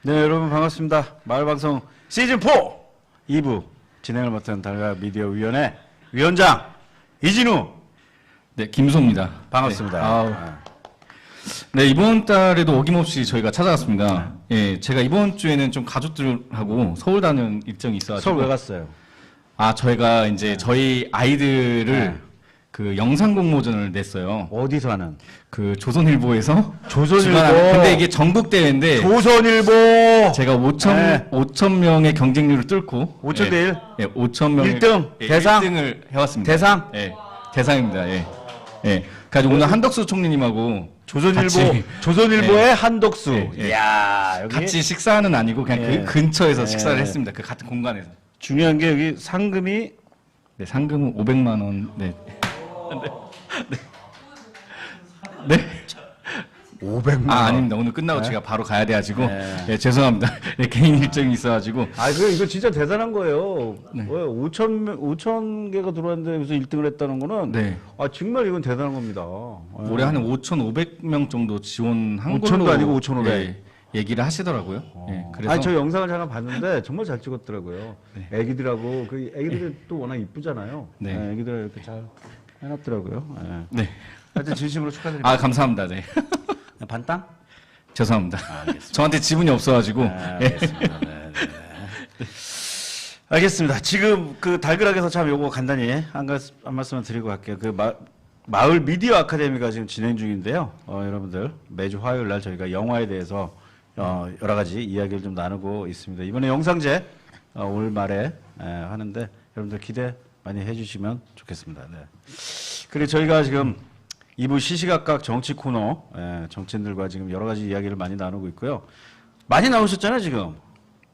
네, 여러분 반갑습니다. 마을방송 시즌4 2부 진행을 맡은 달가미디어위원회 위원장 이진우. 네, 김소입니다. 반갑습니다. 네, 이번 달에도 어김없이 저희가 찾아갔습니다. 예, 제가 이번 주에는 좀 가족들하고 서울 다녀온 일정이 있어가지고. 서울 왜 갔어요? 저희가 이제 저희 아이들을 그 영상 공모전을 냈어요. 어디서 하는? 그 조선일보에서. 조선일보. 근데 이게 전국 대회인데. 조선일보. 제가 5천 명의 경쟁률을 뚫고 5천 대 1? 예, 5천 명 1등? 대상? 1등을 해왔습니다. 대상? 예, 대상입니다. 예. 예. 그래가지고 오늘 한덕수 총리님하고 조선일보의 한덕수. 예, 예. 이야, 여기 같이 식사는 아니고 그냥 예. 그 근처에서 예. 식사를 했습니다. 그 같은 공간에서. 중요한 게 여기 상금이 네, 상금은 500만 원. 네. 네. 네. 500만 원. 아닙니다. 오늘 끝나고 제가 바로 가야 돼가지고. 예, 죄송합니다. 예, 개인 일정이 있어가지고. 이거 진짜 대단한 거예요. 왜 5천 개가 들어왔는데 여기서 1등을 했다는 거는 네. 정말 이건 대단한 겁니다. 올해 한 5,500명 정도 지원한 5천도 걸로 아니고 5,500. 예, 얘기를 하시더라고요. 예, 그래서 저 영상을 잠깐 봤는데 정말 잘 찍었더라고요. 애기들하고 그 애기들이 또 워낙 이쁘잖아요. 네. 애기들 이렇게 잘 해놨더라고요. 네. 하여튼 진심으로 축하드립니다. 감사합니다. 네. 반땅? 죄송합니다. 저한테 지분이 없어가지고. 알겠습니다. 네. 알겠습니다. 지금 그 달그락에서 참 요거 간단히 한 말씀만 드리고 갈게요. 그 마을 미디어 아카데미가 지금 진행 중인데요. 여러분들 매주 화요일 날 저희가 영화에 대해서 여러 가지 이야기를 좀 나누고 있습니다. 이번에 영상제 올 말에 하는데 여러분들 기대 많이 해주시면 좋겠습니다. 네. 그리고 저희가 지금 2부 시시각각 정치 코너, 정치인들과 지금 여러 가지 이야기를 많이 나누고 있고요. 많이 나오셨잖아요, 지금.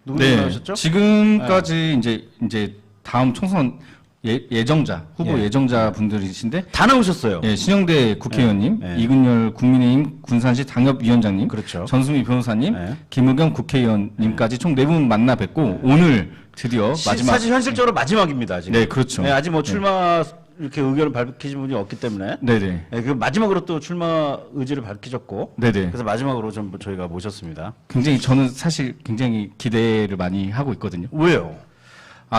누구 나오셨죠? 지금까지 이제 다음 총선 예정자, 후보 예정자 분들이신데. 다 나오셨어요. 예, 신영대 국회의원님, 이근열 국민의힘 군산시 당협위원장님, 그렇죠. 전수미 변호사님, 김의겸 국회의원님까지 총 4분 만나 뵙고 오늘 드디어 마지막. 사실 현실적으로 마지막입니다, 지금. 네, 그렇죠. 네, 아직 뭐 출마 이렇게 의견을 밝히신 분이 없기 때문에. 네네. 그 마지막으로 또 출마 의지를 밝히셨고. 네네. 그래서 마지막으로 좀 저희가 모셨습니다. 굉장히 저는 사실 굉장히 기대를 많이 하고 있거든요. 왜요?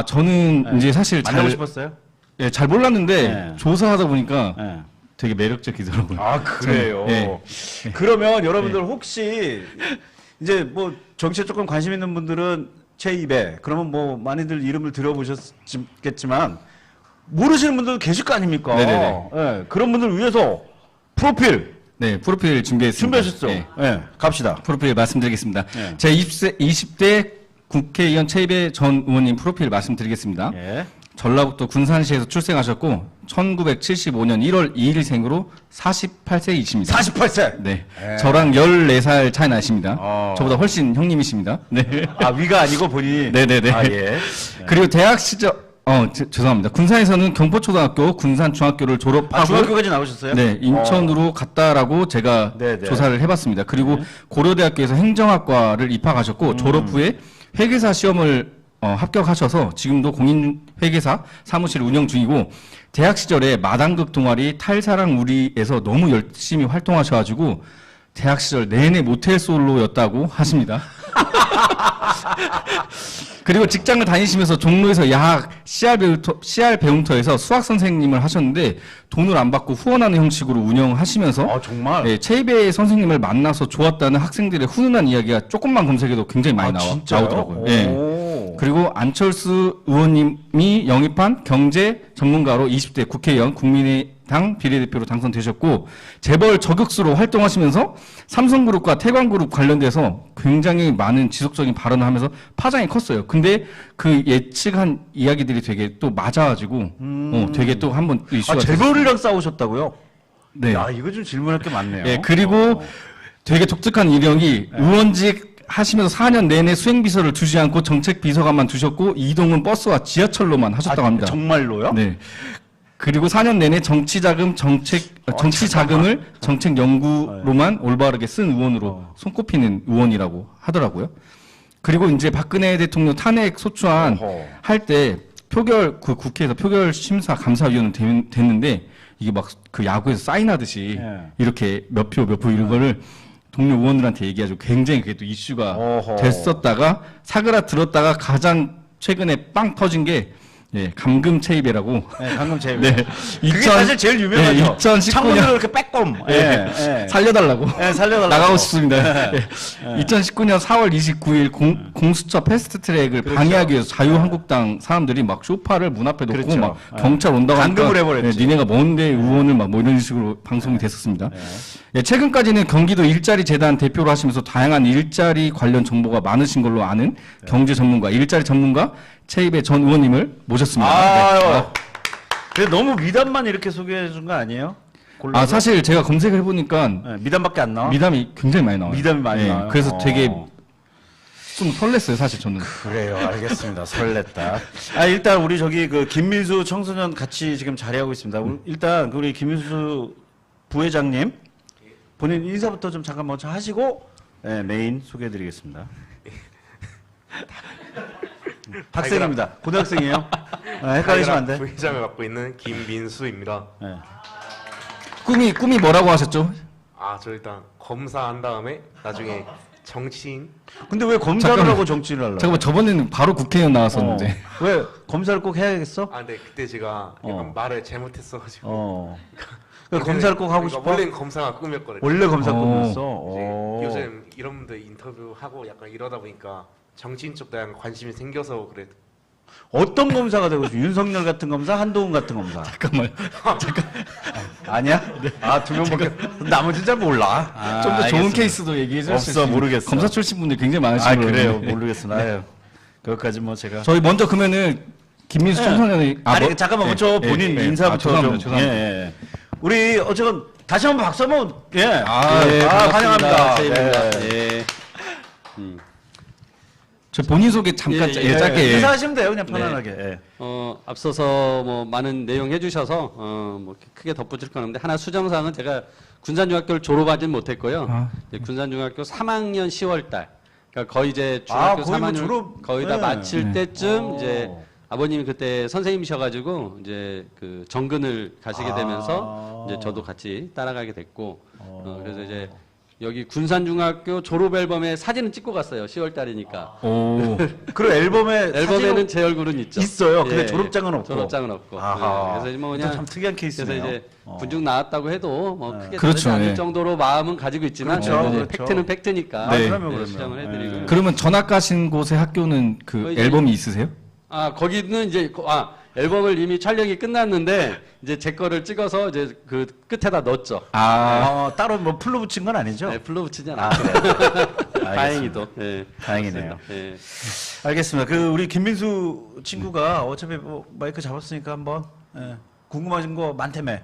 저는 이제 사실 만나고 싶었어요? 예, 잘 몰랐는데 조사하다 보니까 네. 되게 매력적이더라고요. 그래요? 네. 그러면 여러분들 혹시 이제 뭐 정치에 조금 관심 있는 분들은 제 입에 그러면 뭐 많이들 이름을 들어보셨겠지만 모르시는 분들도 계실 거 아닙니까? 네네네. 예, 그런 분들 위해서 프로필 네, 프로필 준비했습니다. 준비하셨죠? 네. 갑시다. 프로필 말씀드리겠습니다. 네. 제 20대 국회의원 최이배 전 의원님 프로필 말씀드리겠습니다. 예. 전라북도 군산시에서 출생하셨고 1975년 1월 2일생으로 48세이십니다. 48세. 네. 저랑 14살 차이 나십니다. 저보다 훨씬 형님이십니다. 네. 위가 아니고 본인이. 네네네. 예. 그리고 대학 시절 죄송합니다. 군산에서는 경포초등학교, 군산중학교를 졸업하고 중학교까지 나오셨어요? 네, 인천으로 갔다라고 제가 네네. 조사를 해봤습니다. 그리고 고려대학교에서 행정학과를 입학하셨고 졸업 후에 회계사 시험을 합격하셔서 지금도 공인회계사 사무실 운영 중이고 대학 시절에 마당극 동아리 탈사랑 우리에서 너무 열심히 활동하셔가지고 대학 시절 내내 모텔 솔로였다고 하십니다. 그리고 직장을 다니시면서 종로에서 야학 CR 배움터에서 수학 선생님을 하셨는데 돈을 안 받고 후원하는 형식으로 운영하시면서 정말? 네, 최이배 선생님을 만나서 좋았다는 학생들의 훈훈한 이야기가 조금만 검색해도 굉장히 많이 나오더라고요. 네. 그리고 안철수 의원님이 영입한 경제 전문가로 20대 국회의원 국민의당 비례대표로 당선되셨고 재벌 저격수로 활동하시면서 삼성그룹과 태광그룹 관련돼서 굉장히 많은 지속적인 발언을 하면서 파장이 컸어요. 근데 그 예측한 이야기들이 되게 또 맞아가지고 되게 또 한번 이슈가 재벌이랑 싸우셨다고요? 네. 이거 좀 질문할 게 많네요. 예, 그리고 되게 독특한 이력이 의원직 하시면서 4년 내내 수행비서를 두지 않고 정책비서관만 두셨고 이동은 버스와 지하철로만 하셨다고 합니다. 정말로요? 네. 그리고 4년 내내 정치 자금을 정책 연구로만 올바르게 쓴 의원으로 손꼽히는 의원이라고 하더라고요. 그리고 이제 박근혜 대통령 탄핵 소추안 할 때 그 국회에서 표결 심사 감사위원을 됐는데 이게 막 그 야구에서 사인하듯이 이렇게 몇 표 이런 거를 동료 의원들한테 얘기하고 굉장히 그게 또 이슈가 어허. 됐었다가 사그라들었다가 가장 최근에 빵 터진 게 예, 감금체입이라고. 네, 방금 제일. 네. 그게 사실 제일 유명하죠. 네, 2019년 창문으로 이렇게 빼꼼. 예, 예. 살려달라고. 예, 살려달라고. 나가고 싶습니다. 예. 2019년 4월 29일 공수처 패스트트랙을 그렇죠. 방해하기 위해서 자유한국당 사람들이 막 쇼파를 문 앞에 놓고 그렇죠. 막 예. 경찰 온다고 하니까 감금을 해버렸지. 니네가 뭔데 의원을 막 뭐 이런 식으로 방송이 됐었습니다. 예, 최근까지는 경기도 일자리 재단 대표로 하시면서 다양한 일자리 관련 정보가 많으신 걸로 아는 경제 전문가, 일자리 전문가 최입의 전 의원님을 모셨습니다. 아유. 네. 근데 너무 미담만 이렇게 소개해 준 거 아니에요? 골라서? 아, 사실 제가 검색을 해보니까 네, 미담밖에 안 나와? 미담이 굉장히 많이 나와요. 미담이 많이 예, 나와요? 그래서 되게 어. 좀 설렜어요, 사실 저는. 그래요, 알겠습니다. 설렜다. 아, 일단 우리 저기 그 김민수 청소년 같이 지금 자리하고 있습니다. 일단 우리 김민수 부회장님 본인 인사부터 좀 잠깐 먼저 하시고 네, 메인 소개해드리겠습니다. 학생입니다. 고등학생이에요. 헷갈리시면 안 돼. 부회장을 맡고 있는 김민수입니다. 네. 꿈이 뭐라고 하셨죠? 아, 저 일단 검사한 다음에 나중에 정치인. 근데 왜 검사를 잠깐만. 하고 정치를 하려고? 잠깐만, 저번에는 바로 국회의원 나왔었는데. 왜 검사를 꼭 해야겠어? 아, 근데 그때 제가 약간 말을 잘못했어가지고. 왜 검사를 꼭 하고 그러니까 싶어? 원래는 검사가 꿈이었거든요. 원래 검사 어. 꿈이었어. 이제 요즘 이런 분들 인터뷰하고 약간 이러다 보니까 정치인 쪽도 약간 관심이 생겨서 그래. 어떤 검사가 되고 싶어? 윤석열 같은 검사, 한동훈 같은 검사? 잠깐만. 아니야? 아, 두 명밖에. 나머지 잘 몰라. 아, 좀 더 좋은 알겠습니다. 케이스도 얘기해 주실 수 없어, 있어요. 모르겠어. 검사 출신 분들 굉장히 많으시고. 아, 그래요. 모르겠어. 나요. 그것까지 뭐 제가. 저희 먼저 그러면은 김민수 청소년이 아니, 잠깐만 먼저 본인 인사부터 죄송합니다. 좀. 죄송합니다. 예. 우리 어쨌든 다시 한번 박수 한번. 예. 반갑습니다. 환영합니다. 최입니다. 예. 예. 저 본인 소개 잠깐 예, 예, 짧게. 예. 인사하시면 돼요. 그냥 편안하게. 예. 앞서서 뭐 많은 내용 해주셔서 뭐 크게 덧붙일 건 없는데 하나 수정사항은 제가 군산중학교를 졸업하진 못했고요. 아. 이제 군산중학교 3학년 10월달, 그러니까 거의 이제 중학교 거의 뭐 3학년 졸업, 거의 다 네. 마칠 네. 때쯤 이제 오. 아버님이 그때 선생님이셔가지고 이제 그 정근을 가시게 되면서 이제 저도 같이 따라가게 됐고, 그래서 이제 여기 군산중학교 졸업 앨범에 사진은 찍고 갔어요. 10월 달이니까. 오. 그리고 앨범에 앨범에는 제 얼굴은 있죠. 있어요. 근데 예, 졸업장은 없고. 졸업장은 없고. 아하. 예, 그래서 뭐 또 그냥 참 특이한 케이스네요. 그래서 이제 군중 나왔다고 해도 뭐 크게 그렇죠, 다르지 않을 예. 정도로 마음은 가지고 있지만 그렇죠, 그래도 이제 그렇죠. 팩트는 팩트니까 네. 그러면 예, 그러면. 수정을 해드리고. 예. 그러면 전학 가신 곳의 학교는 그 거의 앨범이 있으세요? 아 거기는 이제 앨범을 이미 촬영이 끝났는데 이제 제 거를 찍어서 이제 그 끝에다 넣었죠. 따로 뭐 풀로 붙인 건 아니죠? 네, 불러 붙이지 아, 않았어요. 그래요. 다행히도. 예. 다행이네요. 예. 알겠습니다. 그 우리 김민수 친구가 어차피 뭐 마이크 잡았으니까 한번 궁금하신 거 많다며.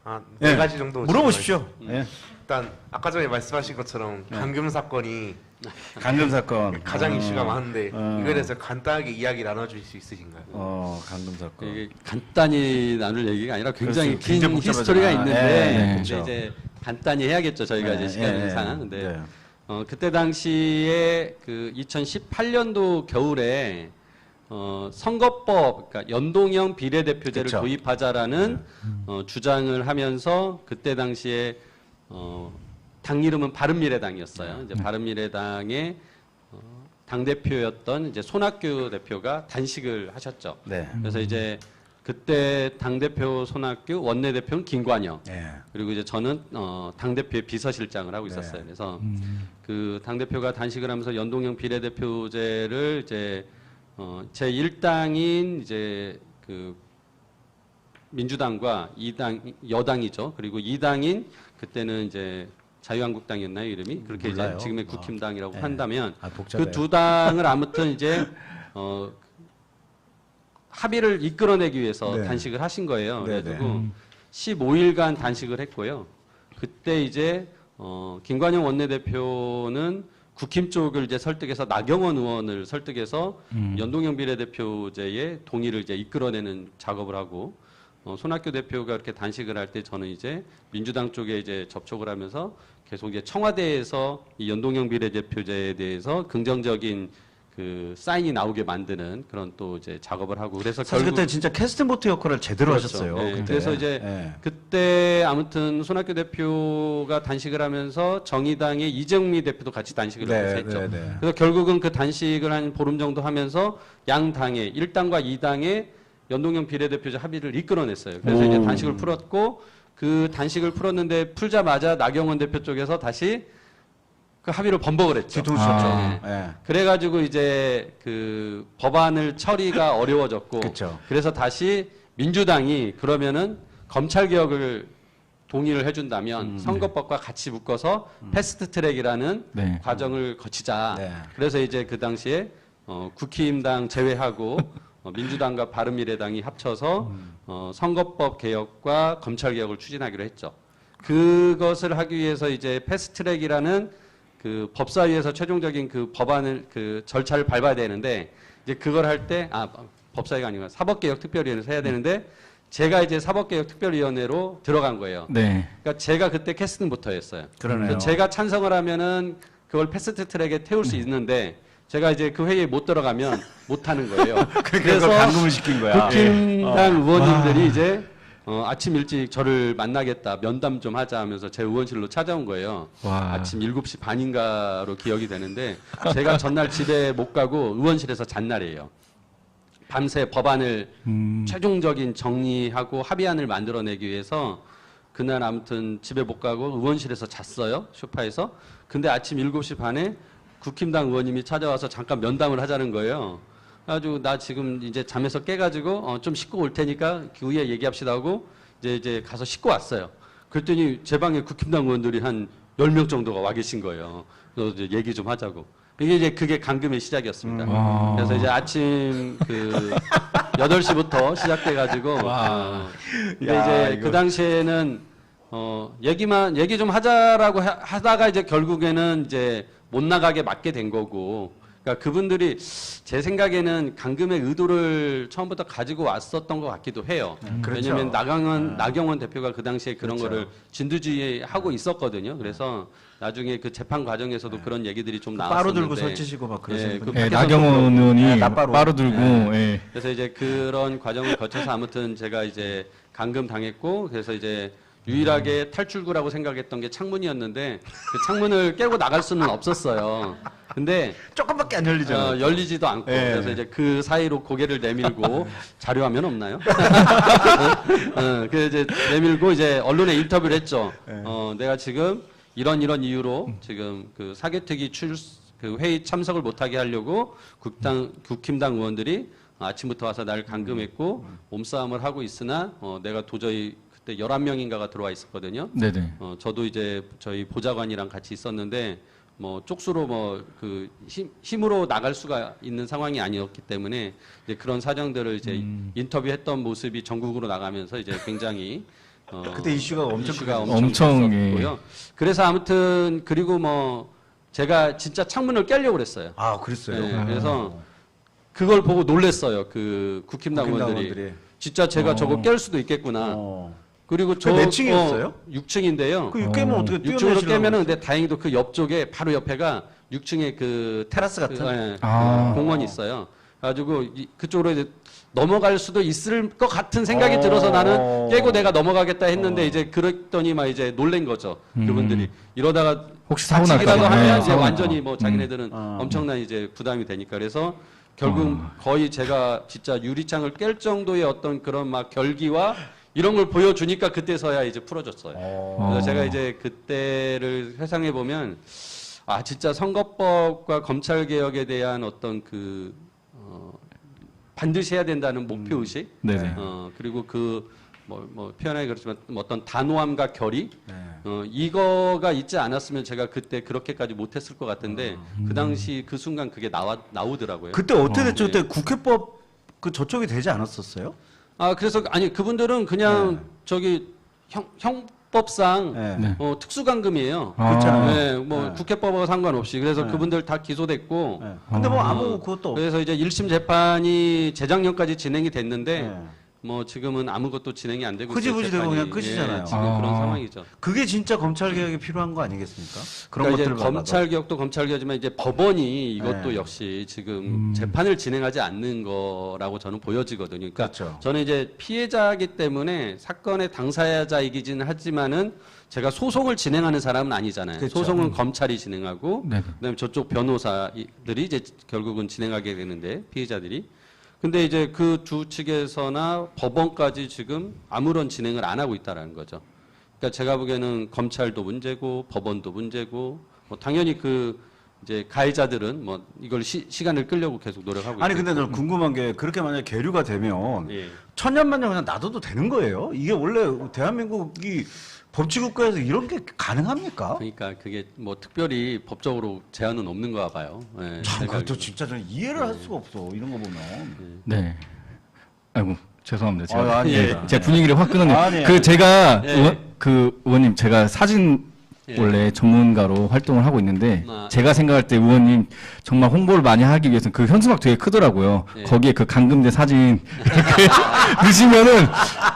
아, 예. 네 가지 정도. 물어보십시오. 질문을 예. 일단 아까 전에 말씀하신 것처럼 감금 사건이 감금 사건. 가장 이슈가 많은데 어. 이거에 대해서 간단하게 이야기 나눠줄 수 있으신가요? 감금 사건. 이게 간단히 나눌 얘기가 아니라 굉장히 그렇죠. 긴 굉장히 복잡하잖아. 히스토리가 있는데 네, 근데 그렇죠. 이제 간단히 해야겠죠 저희가 네, 이제 시간이 네, 상황. 근데 네. 그때 당시에 그 2018년도 겨울에 선거법, 그러니까 연동형 비례대표제를 그쵸. 도입하자라는 주장을 하면서 그때 당시에 당 이름은 바른미래당이었어요. 이제 바른미래당의 당 대표였던 이제 손학규 대표가 단식을 하셨죠. 네. 그래서 이제 그때 당 대표 손학규, 원내 대표는 김관영. 네. 그리고 이제 저는 당 대표의 비서실장을 하고 있었어요. 네. 그래서 그 당 대표가 단식을 하면서 연동형 비례대표제를 이제 제 1당인 이제 그 민주당과 2당 여당이죠. 그리고 2당인 그때는 이제 자유한국당이었나요 이름이? 그렇게 몰라요. 이제 지금의 국힘당이라고 네. 한다면 복잡해요. 그 두 당을 아무튼 이제 합의를 이끌어내기 위해서 네. 단식을 하신 거예요. 네, 그래가지고 15일간 단식을 했고요. 그때 이제 김관영 원내대표는 국힘 쪽을 이제 설득해서 나경원 의원을 설득해서 연동형 비례대표제의 동의를 이제 이끌어내는 작업을 하고 손학규 대표가 이렇게 단식을 할 때 저는 이제 민주당 쪽에 이제 접촉을 하면서 계속 이제 청와대에서 이 연동형 비례대표제에 대해서 긍정적인 그 사인이 나오게 만드는 그런 또 이제 작업을 하고 그래서 사실 그때 진짜 캐스팅보트 역할을 제대로 그렇죠. 하셨어요. 예, 그때. 그래서 이제 예. 그때 아무튼 손학규 대표가 단식을 하면서 정의당의 이정미 대표도 같이 단식을 했죠. 네, 네. 그래서 결국은 그 단식을 한 보름 정도 하면서 양 당의 1당과 2당의 연동형 비례대표제 합의를 이끌어냈어요. 그래서 이제 단식을 풀었고 그 단식을 풀었는데 풀자마자 나경원 대표 쪽에서 다시 그 합의를 번복을 했죠. 뒤통수 쳤죠. 네. 예. 그래가지고 이제 그 법안을 처리가 어려워졌고, 그쵸. 그래서 다시 민주당이 그러면은 검찰 개혁을 동의를 해준다면 선거법과 같이 묶어서 패스트트랙이라는 네. 과정을 거치자. 네. 그래서 이제 그 당시에 국힘당 제외하고 민주당과 바른미래당이 합쳐서 선거법 개혁과 검찰 개혁을 추진하기로 했죠. 그것을 하기 위해서 이제 패스트트랙이라는 그 법사위에서 최종적인 그 법안을 그 절차를 밟아야 되는데 이제 그걸 할 때 법사위가 아니고 사법개혁특별위원회에서 해야 되는데 제가 이제 사법개혁특별위원회로 들어간 거예요. 네. 그러니까 제가 그때 캐스팅부터 했어요. 그러네요. 그래서 제가 찬성을 하면은 그걸 패스트트랙에 태울 수 있는데 제가 이제 그 회의에 못 들어가면 못 하는 거예요. 그래서 감금을 시킨 거야. 국힘당 의원님들이 이제 아침 일찍 저를 만나겠다, 면담 좀 하자 하면서 제 의원실로 찾아온 거예요. 와. 아침 7시 반인가로 기억이 되는데 제가 전날 집에 못 가고 의원실에서 잔 날이에요. 밤새 법안을 최종적인 정리하고 합의안을 만들어내기 위해서 그날 아무튼 집에 못 가고 의원실에서 잤어요. 소파에서. 근데 아침 7시 반에 국힘당 의원님이 찾아와서 잠깐 면담을 하자는 거예요. 아주 나 지금 이제 잠에서 깨가지고 좀 씻고 올 테니까 그 후에 얘기합시다 하고 이제 가서 씻고 왔어요. 그랬더니 제 방에 국힘당 의원들이 한 10명 정도가 와 계신 거예요. 그래서 이제 얘기 좀 하자고. 이게 이제 그게 감금의 시작이었습니다. 그래서 이제 아침 그 8시부터 시작돼가지고 근데 야, 이제 그 당시에는 얘기 좀 하자라고 하다가 이제 결국에는 이제 못 나가게 맞게 된 거고. 그러니까 그분들이 제 생각에는 감금의 의도를 처음부터 가지고 왔었던 것 같기도 해요. 그렇죠. 왜냐하면 나경원 대표가 그 당시에 그런 거를 진두지휘하고 있었거든요. 그래서 나중에 그 재판 과정에서도 그런 얘기들이 좀 나왔었는데. 빠로 들고 설치시고 막 그러시는 그 분. 예, 밖에서도 나경원 의원이 네, 나빠로. 빠로 들고 예. 그래서 이제 그런 과정을 거쳐서 아무튼 제가 이제 감금 당했고 그래서 이제 유일하게 탈출구라고 생각했던 게 창문이었는데 그 창문을 깨고 나갈 수는 없었어요. 근데 조금밖에 안 열리죠. 열리지도 않고 예. 그래서 이제 그 사이로 고개를 내밀고 자료화면 없나요? 그래서 이제 내밀고 이제 언론에 인터뷰를 했죠. 내가 지금 이런 이유로 지금 그 사개특위 그 회의 참석을 못하게 하려고 국힘당 의원들이 아침부터 와서 나를 감금했고 몸싸움을 하고 있으나 내가 도저히 그때 11명인가가 들어와 있었거든요. 네네. 저도 이제 저희 보좌관이랑 같이 있었는데 뭐 쪽수로 뭐 그 힘으로 나갈 수가 있는 상황이 아니었기 때문에 이제 그런 사정들을 이제 인터뷰했던 모습이 전국으로 나가면서 이제 굉장히 그때 이슈가 엄청 엄청, 크고요. 그래서 아무튼 그리고 뭐 제가 진짜 창문을 깨려고 그랬어요. 아, 그랬어요. 네, 그래서 그걸 보고 놀랬어요. 그 국힘당 의원들이. 진짜 제가 저거 깰 수도 있겠구나. 그리고 몇 층이었어요? 6층인데요. 그 깨면 어떻게 6층으로 깨면은 근데 다행히도 그 옆쪽에 바로 옆에가 6층에 그 테라스 같은? 공원이 있어요. 그래가지고 그쪽으로 이제 넘어갈 수도 있을 것 같은 생각이 들어서 나는 깨고 내가 넘어가겠다 했는데 이제 그랬더니 막 이제 놀란 거죠. 그분들이 이러다가 혹시 사고 날까 다치기라도 봐. 하면 네, 이제 사고 완전히 날까 뭐 자기네들은 엄청난 이제 부담이 되니까 그래서 결국 거의 제가 진짜 유리창을 깰 정도의 어떤 그런 막 결기와 이런 걸 보여주니까 그때서야 이제 풀어졌어요. 그래서 제가 이제 그때를 회상해 보면 진짜 선거법과 검찰 개혁에 대한 어떤 그 반드시 해야 된다는 목표 의식, 네네. 그리고 그 뭐 표현하기 그렇지만 어떤 단호함과 결의, 이거가 있지 않았으면 제가 그때 그렇게까지 못했을 것 같은데 그 당시 그 순간 그게 나오더라고요. 그때 어떻게 됐죠? 그때 국회법 그 저쪽이 되지 않았었어요? 그래서 아니 그분들은 그냥 저기 형법상 네. 특수감금이에요. 그렇잖아요. 네, 뭐 국회법하고 상관없이 그래서 그분들 다 기소됐고. 네. 근데 뭐 아무 그것도 없. 그래서 이제 1심 재판이 재작년까지 진행이 됐는데 뭐 지금은 아무것도 진행이 안 되고 흐지부지 있어요, 되고 그냥 재판이. 끝이잖아요. 예, 지금 아. 그런 상황이죠. 그게 진짜 검찰 개혁이 필요한 거 아니겠습니까? 그런 그러니까 이제 것들을 봐도. 검찰 개혁도 검찰 개혁이지만 이제 법원이 이것도 네. 역시 지금 재판을 진행하지 않는 거라고 저는 보여지거든요. 그러니까 그렇죠. 저는 이제 피해자이기 때문에 사건의 당사자이기는 하지만은 제가 소송을 진행하는 사람은 아니잖아요. 그렇죠. 소송은 검찰이 진행하고 네. 그다음에 저쪽 변호사들이 이제 결국은 진행하게 되는데 피해자들이. 근데 이제 그 두 측에서나 법원까지 지금 아무런 진행을 안 하고 있다라는 거죠. 그러니까 제가 보기에는 검찰도 문제고 법원도 문제고 뭐 당연히 그 이제 가해자들은 뭐 이걸 시간을 끌려고 계속 노력하고 아니 있고. 근데 저는 궁금한 게 그렇게 만약에 계류가 되면 예. 천년만년 그냥 놔둬도 되는 거예요? 이게 원래 대한민국이 법치국가에서 이런 게 가능합니까? 그러니까 그게 뭐 특별히 법적으로 제한은 없는 거야 봐요. 예, 참 제가 그것도 알기로는. 진짜 저는 이해를 할 수가 없어 이런 거 보면. 네. 아이고 죄송합니다. 제가, 아니에요. 예, 제가 분위기를 확 끊었네요. 아니에요. 그 제가 예. 의원님 제가 사진 예. 원래 전문가로 활동을 하고 있는데 아, 제가 생각할 때 의원님 정말 홍보를 많이 하기 위해서는 그 현수막 되게 크더라고요. 예. 거기에 그 감금된 사진 이렇게 넣으시면은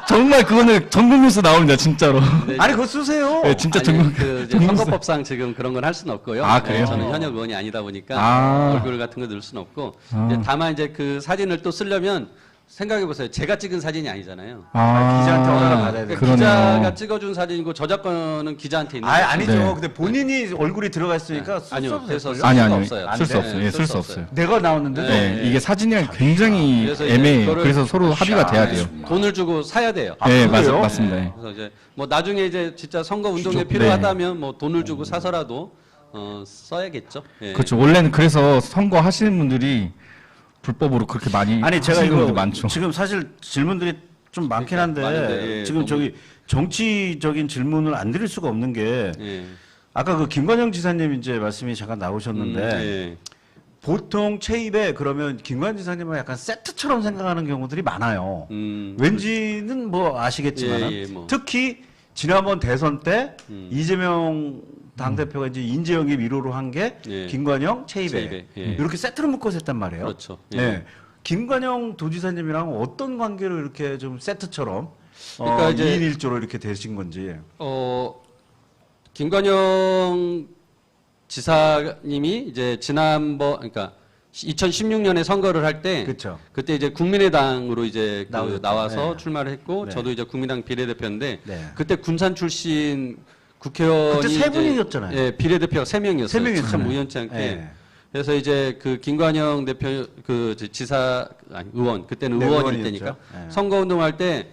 정말 그거는 전국뉴스 나옵니다 진짜로. 아니 그거 쓰세요. 네, 진짜 아니, 전국 그 이제 전국뉴스. 선거법상 지금 그런 건 할 수는 없고요. 아, 그래요? 저는 현역 의원이 아니다 보니까 아. 얼굴 같은 거 넣을 수는 없고 아. 이제 다만 이제 그 사진을 또 쓰려면 생각해 보세요. 제가 찍은 사진이 아니잖아요. 기자한테 허가를 받아야 돼. 그러니까 그러네요. 기자가 찍어준 사진이고 저작권은 기자한테 있는 아니 거죠. 아니죠. 네. 근데 본인이 얼굴이 들어가 있으니까 아니요. 써도 그래서 될걸요? 아니, 쓸 수가 아니, 없어요. 쓸 수 네, 없어요. 예, 쓸 수 없어요. 내가 나오는데도 네, 이게 사진이랑 굉장히 그래서 이제 애매해요. 그거를 그래서 서로 합의가 돼야 돼요. 돈을 주고 사야 돼요. 네, 그래요? 맞습니다. 네, 그래서 이제 뭐 나중에 이제 진짜 선거 운동에 네. 필요하다면 뭐 돈을 주고 사서라도 써야겠죠. 예. 그렇죠. 원래는 그래서 선거 하시는 분들이 불법으로 그렇게 많이 아니 제가 하시는 이거 분들 많죠. 지금 사실 질문들이 좀 많긴 한데 많은데, 예, 지금 너무- 저기 정치적인 질문을 안 드릴 수가 없는 게 예. 아까 그 김관영 지사님 이제 말씀이 잠깐 나오셨는데 예. 보통 체입에 그러면 김관영 지사님은 약간 세트처럼 생각하는 경우들이 많아요. 왠지는 뭐 아시겠지만 예, 예, 뭐. 특히 지난번 대선 때 음. 이재명 당대표가 이제 인재영입 1호로 한 게 예. 김관영 체입에 체입에, 예. 이렇게 세트로 묶어서 했단 말이에요. 그렇죠. 예. 네. 김관영 도지사님이랑 어떤 관계로 이렇게 좀 세트처럼 그러니까 이제 2인 1조로 이렇게 되신 건지. 김관영 지사님이 이제 지난번 그러니까 2016년에 선거를 할 때 그렇죠. 그때 이제 국민의당으로 이제 그 나오셨죠. 나와서 네. 출마를 했고 네. 저도 이제 국민당 비례대표인데 네. 그때 군산 출신 국회의원이 그때 세 이제- 분이었잖아요. 예, 비례대표가 3명이었어요. 세 명이었잖아요. 참 우연치 않게. 네. 그래서 이제 그 김관영 대표 그 지사 아니 의원 그때는 네, 의원일 의원이었죠. 때니까 네. 선거 운동할 때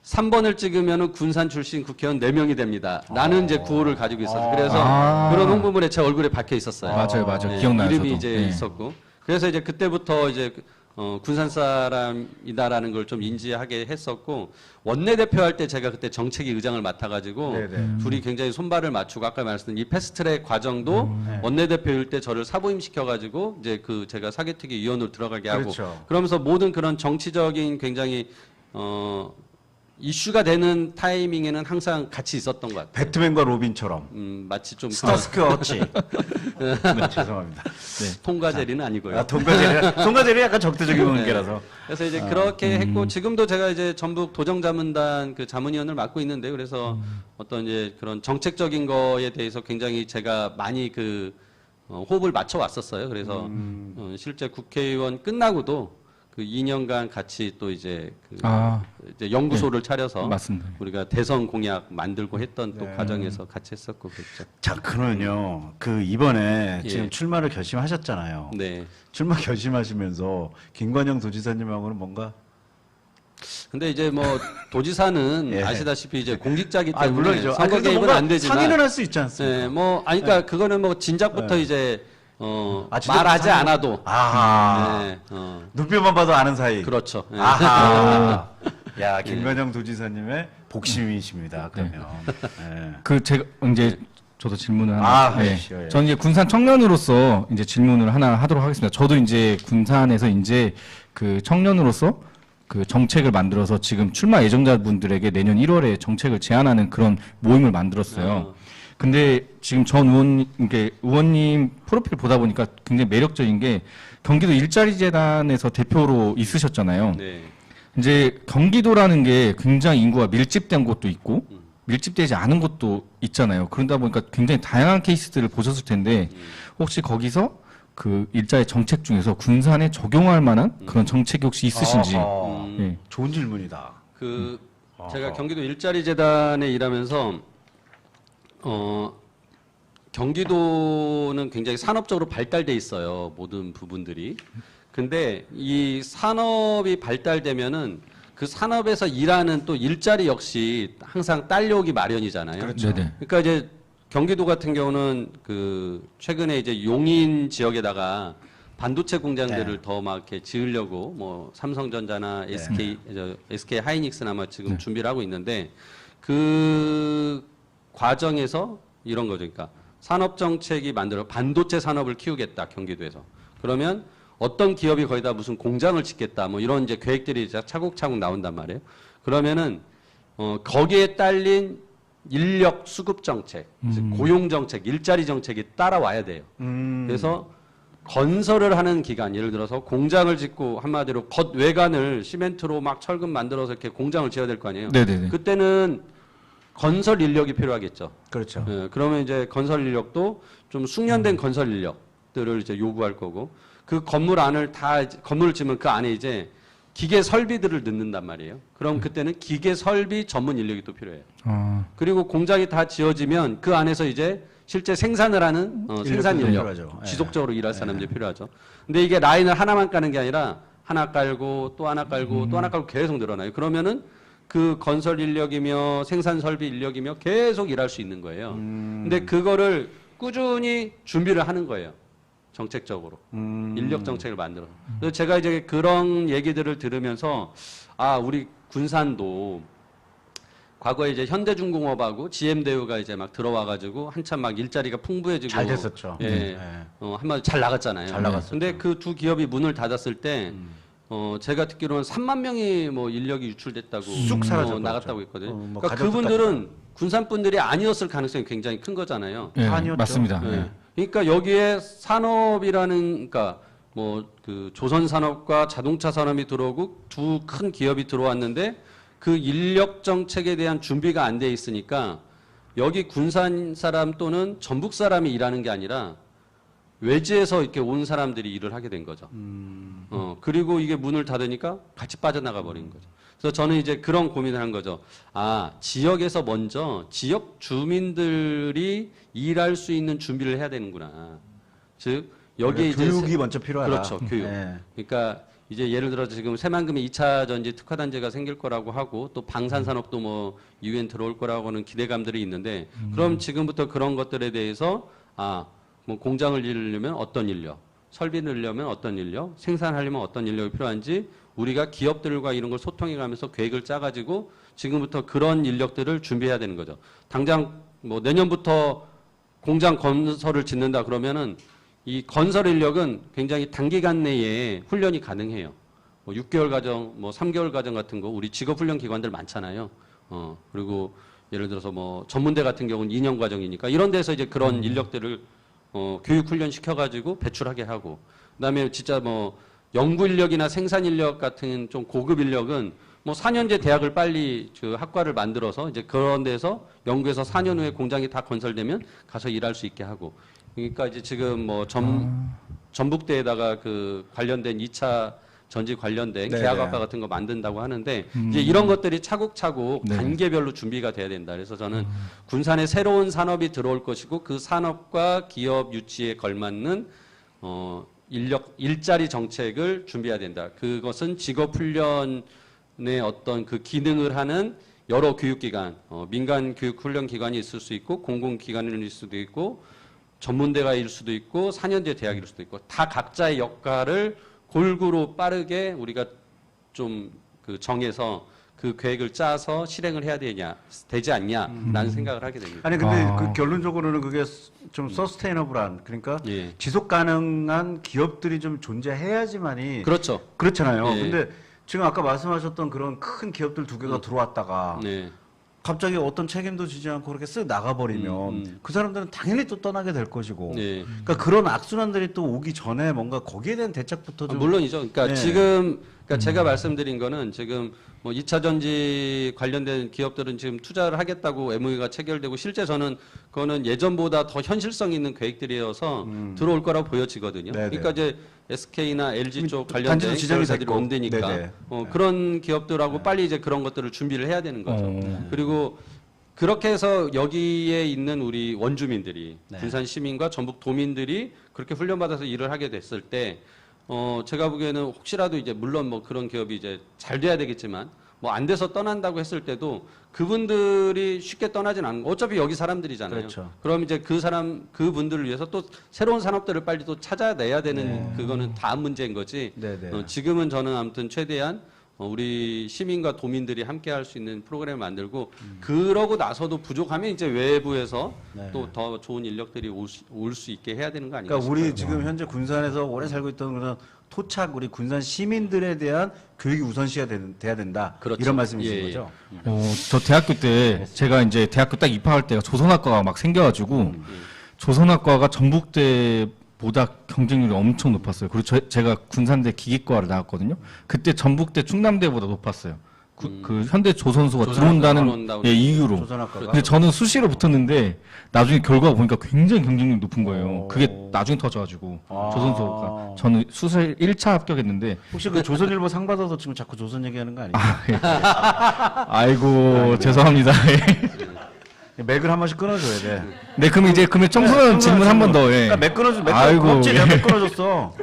3번을 찍으면은 군산 출신 국회의원 4명이 됩니다. 라는 이제 구호를 가지고 있어서 그래서 아. 그런 홍보물에 제 얼굴에 박혀 있었어요. 맞아요. 네, 기억나요. 이름이 저도. 이제 네. 있었고 그래서 이제 그때부터 이제 군산 사람이다라는 걸 좀 인지하게 했었고 원내대표 할 때 제가 그때 정책위 의장을 맡아가지고 네네. 둘이 굉장히 손발을 맞추고 아까 말씀드린 이 패스트트랙 과정도 네. 원내대표일 때 저를 사부임 시켜가지고 이제 그 제가 사개특위 위원으로 들어가게 하고 그렇죠. 그러면서 모든 그런 정치적인 굉장히 이슈가 되는 타이밍에는 항상 같이 있었던 것 같아요. 배트맨과 로빈처럼 마치 좀 스타스크워치. 네, 죄송합니다. 통과제리는 아니고요. 아, 동가제리 약간 적대적인 관계라서. 그래서 이제 그렇게 했고 지금도 제가 이제 전북 도정자문단 그 자문위원을 맡고 있는데 그래서 어떤 이제 그런 정책적인 거에 대해서 굉장히 제가 많이 그 호흡을 맞춰 왔었어요. 그래서 실제 국회의원 끝나고도 그 2년간 같이 또 이제 그 이제 연구소를 차려서 맞습니다. 우리가 대선 공약 만들고 했던 또 네. 과정에서 같이 했었고 그랬죠. 자, 그러면요. 그 이번에 예. 지금 출마를 결심하셨잖아요. 네. 출마 결심하시면서 김관영 도지사님하고는 뭔가 근데 이제 뭐 도지사는 예. 아시다시피 이제 공직자기 아, 때문에 물론이죠. 선거 그래도 개입은 뭔가 안 되지만 상의를 할 수 있지 않습니까? 네, 뭐 아니 그러니까 그거는 뭐 진작부터 네. 이제 진짜 말하지 상의- 않아도 아하. 네, 눈빛만 봐도 아는 사이. 그렇죠. 네. 아하. 야, 김관영 도지사님의 복심이십니다. 그러면. 네. 그 제가 이제 저도 질문을 하나. 아, 하십시오. 예. 저는 이제 군산 청년으로서 이제 질문을 하나 하도록 하겠습니다. 저도 이제 군산에서 이제 그 청년으로서 그 정책을 만들어서 지금 출마 예정자분들에게 내년 1월에 정책을 제안하는 그런 모임을 만들었어요. 근데 지금 전 의원님 프로필 보다 보니까 굉장히 매력적인 게 경기도 일자리 재단에서 대표로 있으셨잖아요. 네. 이제 경기도라는 게 굉장히 인구가 밀집된 곳도 있고 밀집되지 않은 곳도 있잖아요. 그러다 보니까 굉장히 다양한 케이스들을 보셨을 텐데 혹시 거기서 그 일자리 정책 중에서 군산에 적용할 만한 그런 정책이 혹시 있으신지. 예. 좋은 질문이다. 그 제가 경기도 일자리 재단에 일하면서 경기도는 굉장히 산업적으로 발달돼 있어요. 모든 부분들이. 근데 이 산업이 발달되면은 그 산업에서 일하는 또 일자리 역시 항상 딸려오기 마련이잖아요. 그렇죠. 네네. 그러니까 이제 경기도 같은 경우는 그 최근에 이제 용인 지역에다가 반도체 공장들을 더 막 이렇게 지으려고 뭐 삼성전자나 SK 하이닉스나 아마 지금 준비를 하고 있는데 그 과정에서 이런 거죠. 그러니까 산업 정책이 만들어 반도체 산업을 키우겠다 경기도에서. 그러면 어떤 기업이 거기다 무슨 공장을 짓겠다 뭐 이런 이제 계획들이 이제 차곡차곡 나온단 말이에요. 그러면은 거기에 딸린 인력 수급 정책, 고용 정책, 일자리 정책이 따라와야 돼요. 그래서 건설을 하는 기간, 예를 들어서 공장을 짓고 한마디로 겉 외관을 시멘트로 막 철근 만들어서 이렇게 공장을 지어야 될 거 아니에요. 네네네. 그때는 건설 인력이 필요하겠죠. 그렇죠. 예, 그러면 이제 건설 인력도 좀 숙련된 건설 인력들을 이제 요구할 거고 그 건물 안을 다 건물을 지으면 그 안에 이제 기계 설비들을 넣는단 말이에요. 그럼 그때는 기계 설비 전문 인력이 또 필요해요. 그리고 공장이 다 지어지면 그 안에서 이제 실제 생산을 하는 생산 인력, 필요하죠. 예. 지속적으로 일할 사람들이 필요하죠. 근데 이게 라인을 하나만 까는 게 아니라 하나 깔고 또 하나 깔고 또 하나 깔고 계속 늘어나요. 그러면은 그 건설 인력이며 생산 설비 인력이며 계속 일할 수 있는 거예요. 근데 그거를 꾸준히 준비를 하는 거예요. 정책적으로. 인력 정책을 만들어서. 그래서 제가 이제 그런 얘기들을 들으면서 아, 우리 군산도 과거에 이제 현대중공업하고 GM대우가 이제 막 들어와가지고 한참 막 일자리가 풍부해지고 잘 됐었죠. 예, 한마디로 잘 나갔잖아요. 잘 나갔었죠. 근데 그 두 기업이 문을 닫았을 때 제가 듣기로는 3만 명이 뭐 인력이 유출됐다고 쑥 사라져 나갔다고 했거든요. 뭐 그러니까 그분들은 군산 분들이 아니었을 가능성이 굉장히 큰 거잖아요. 예, 아니었죠. 맞습니다. 예. 예. 그러니까 여기에 산업이라는 그러니까 뭐 그 조선 산업과 자동차 산업이 들어오고 두 큰 기업이 들어왔는데 그 인력 정책에 대한 준비가 안 돼 있으니까 여기 군산 사람 또는 전북 사람이 일하는 게 아니라 외지에서 이렇게 온 사람들이 일을 하게 된 거죠. 그리고 이게 문을 닫으니까 같이 빠져나가 버린 거죠. 그래서 저는 이제 그런 고민을 한 거죠. 아, 지역에서 먼저 지역 주민들이 일할 수 있는 준비를 해야 되는구나. 즉, 여기에 이제 교육이 먼저 필요하다. 그렇죠. 교육. 예. 그러니까 이제 예를 들어서 지금 새만금에 2차 전지 특화단지가 생길 거라고 하고 또 방산산업도 뭐 UN 들어올 거라고는 기대감들이 있는데 그럼 지금부터 그런 것들에 대해서 아, 뭐 공장을 이루려면 어떤 인력, 설비를 넣으려면 어떤 인력, 생산하려면 어떤 인력이 필요한지 우리가 기업들과 이런 걸 소통해 가면서 계획을 짜가지고 지금부터 그런 인력들을 준비해야 되는 거죠. 당장 뭐 내년부터 공장 건설을 짓는다 그러면은 이 건설 인력은 굉장히 단기간 내에 훈련이 가능해요. 뭐 6개월 과정, 뭐 3개월 과정 같은 거 우리 직업 훈련 기관들 많잖아요. 그리고 예를 들어서 뭐 전문대 같은 경우는 2년 과정이니까 이런 데서 이제 그런 인력들을 교육 훈련 시켜가지고 배출하게 하고 그다음에 진짜 뭐 연구 인력이나 생산 인력 같은 좀 고급 인력은 뭐 4년제 대학을 빨리 그 학과를 만들어서 이제 그런 데서 연구해서 4년 후에 공장이 다 건설되면 가서 일할 수 있게 하고 그러니까 이제 지금 뭐 전북대에다가 그 관련된 2차 전지 관련된 네네. 계약학과 같은 거 만든다고 하는데 이제 이런 것들이 차곡차곡 네. 단계별로 준비가 돼야 된다. 그래서 저는 군산에 새로운 산업이 들어올 것이고 그 산업과 기업 유치에 걸맞는 일자리 정책을 준비해야 된다. 그것은 직업 훈련의 어떤 그 기능을 하는 여러 교육기관, 민간 교육 훈련 기관이 있을 수 있고 공공기관일 수도 있고 전문대가일 수도 있고 4년제 대학일 수도 있고 다 각자의 역할을 골고루 빠르게 우리가 좀 그 정해서 그 계획을 짜서 실행을 해야 되지 않냐라는 생각을 하게 됩니다. 아니 근데 그 결론적으로는 그게 좀 서스테이너블한 그러니까 예. 지속 가능한 기업들이 좀 존재해야지만이 그렇죠. 그렇잖아요. 예. 근데 지금 아까 말씀하셨던 그런 큰 기업들 두 개가 들어왔다가 네. 갑자기 어떤 책임도 지지 않고 그렇게 쓱 나가버리면 그 사람들은 당연히 또 떠나게 될 것이고 네. 그러니까 그런 악순환들이 또 오기 전에 뭔가 거기에 대한 대책부터 좀 물론이죠. 그러니까 네. 지금 그러니까 제가 말씀드린 거는 지금 뭐 2차 전지 관련된 기업들은 지금 투자를 하겠다고 MOU가 체결되고 실제 저는 그거는 예전보다 더 현실성 있는 계획들이어서 들어올 거라고 보여지거든요. 네네. 그러니까 이제 SK나 LG 쪽 단지도 관련된 지정이 계열사들이 됐고. 온대니까 네네. 그런 기업들하고 빨리 이제 그런 것들을 준비를 해야 되는 거죠. 그리고 그렇게 해서 여기에 있는 우리 원주민들이 네. 군산 시민과 전북 도민들이 그렇게 훈련받아서 일을 하게 됐을 때 제가 보기에는 혹시라도 이제 물론 뭐 그런 기업이 이제 잘 돼야 되겠지만 뭐 안 돼서 떠난다고 했을 때도 그분들이 쉽게 떠나진 않는 거. 어차피 여기 사람들이잖아요. 그렇죠. 그럼 이제 그분들을 위해서 또 새로운 산업들을 빨리 또 찾아내야 되는 그거는 다음 문제인 거지. 네네. 지금은 저는 아무튼 최대한 우리 시민과 도민들이 함께 할 수 있는 프로그램을 만들고 그러고 나서도 부족하면 이제 외부에서 네. 또 더 좋은 인력들이 올 수 있게 해야 되는 거 아닌가 그러니까 싶어요. 우리 지금 현재 군산에서 오래 살고 있던 그런 토착 우리 군산 시민들에 대한 교육이 우선시해야 돼야 된다. 그렇죠. 이런 말씀이신 예, 예. 거죠? 저 대학교 때 제가 이제 대학교 딱 입학할 때가 조선학과가 막 생겨가지고 조선학과가 전북대보다 경쟁률이 엄청 높았어요. 그리고 제가 군산대 기계과를 나왔거든요. 그때 전북대 충남대보다 높았어요. 그 현대 조선소가 들어온다는 들어온다고 이유로. 조선학과가. 근데 저는 수시로 붙었는데 나중에 결과 보니까 굉장히 경쟁률이 높은 거예요. 그게 나중에 터져가지고 조선소가. 저는 수시 1차 합격했는데 혹시 그 조선일보 상 받아서 지금 자꾸 조선 얘기하는 거 아니에요? 아이고 죄송합니다. 맥을 한 번씩 끊어줘야 돼. 네 그럼 청소년 질문 한 번 더. 예. 그러니까 맥 끊어줘. 맥 아이고, 끊어줬지. 내가 예. 맥 끊어줬어.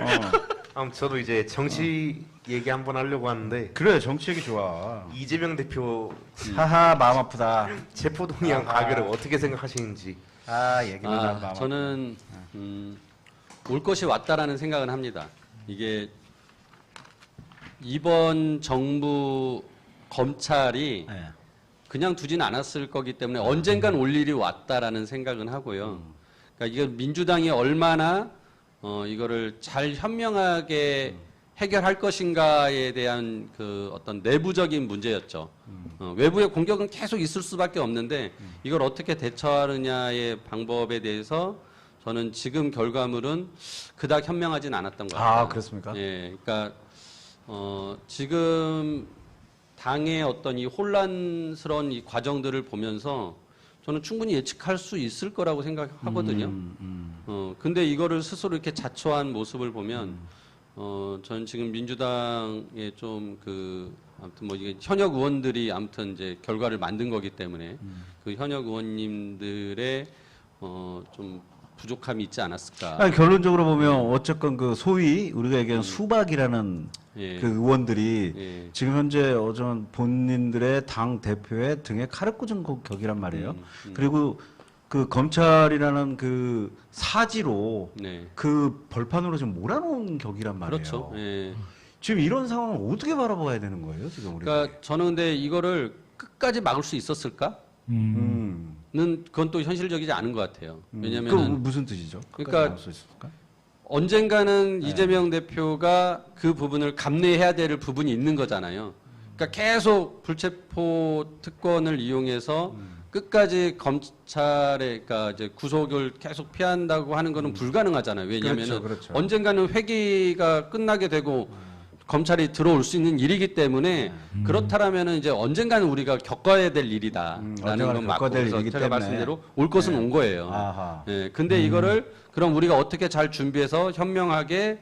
저도 이제 정치 얘기 한번 하려고 하는데 그래 정치 얘기 좋아. 이재명 대표 하하 마음 아프다. 체포동의안 가결을 어떻게 생각하시는지. 얘기만 하면 마음 저는 올 것이 왔다라는 생각은 합니다. 이게 이번 정부 검찰이 아프다. 네. 그냥 두진 않았을 거기 때문에 언젠간 올 일이 왔다라는 생각은 하고요. 그러니까 이거 민주당이 얼마나 이거를 잘 현명하게 해결할 것인가에 대한 그 어떤 내부적인 문제였죠. 외부의 공격은 계속 있을 수밖에 없는데 이걸 어떻게 대처하느냐의 방법에 대해서 저는 지금 결과물은 그닥 현명하진 않았던 것 같아요. 그렇습니까? 예, 그러니까 지금 당의 어떤 이 혼란스러운 이 과정들을 보면서 저는 충분히 예측할 수 있을 거라고 생각하거든요. 근데 이거를 스스로 이렇게 자초한 모습을 보면, 저는 지금 민주당의 좀 아무튼 뭐 이게 현역 의원들이 아무튼 이제 결과를 만든 거기 때문에 그 현역 의원님들의 좀 부족함이 있지 않았을까. 아니, 결론적으로 보면 어쨌건 그 소위 우리가 얘기하는 수박이라는 예. 그 의원들이 예. 지금 현재 어전 본인들의 당 대표의 등에 칼을 꽂은 격이란 말이에요. 그리고 그 검찰이라는 그 사지로 네. 그 벌판으로 지금 몰아놓은 격이란 말이에요. 그렇죠. 예. 지금 이런 상황을 어떻게 바라봐야 되는 거예요, 지금 우리가? 그러니까 저는 근데 이거를 끝까지 막을 수 있었을까? 는 그건 또 현실적이지 않은 것 같아요. 그 왜냐하면 무슨 뜻이죠? 그러니까 끝까지 나올 수 있을까? 언젠가는 이재명 대표가 그 부분을 감내해야 될 부분이 있는 거잖아요. 그러니까 계속 불체포 특권을 이용해서 끝까지 검찰의 그러니까 이제 구속을 계속 피한다고 하는 거는 불가능하잖아요. 왜냐하면 그렇죠. 언젠가는 회기가 끝나게 되고 검찰이 들어올 수 있는 일이기 때문에 그렇다라면은 이제 언젠가는 우리가 겪어야 될 일이다라는 언젠가는 건 맞고 겪어야 될 그래서 일이기 제가 때문에. 말씀대로 올 것은 온 거예요. 아하. 예, 근데 이거를 그럼 우리가 어떻게 잘 준비해서 현명하게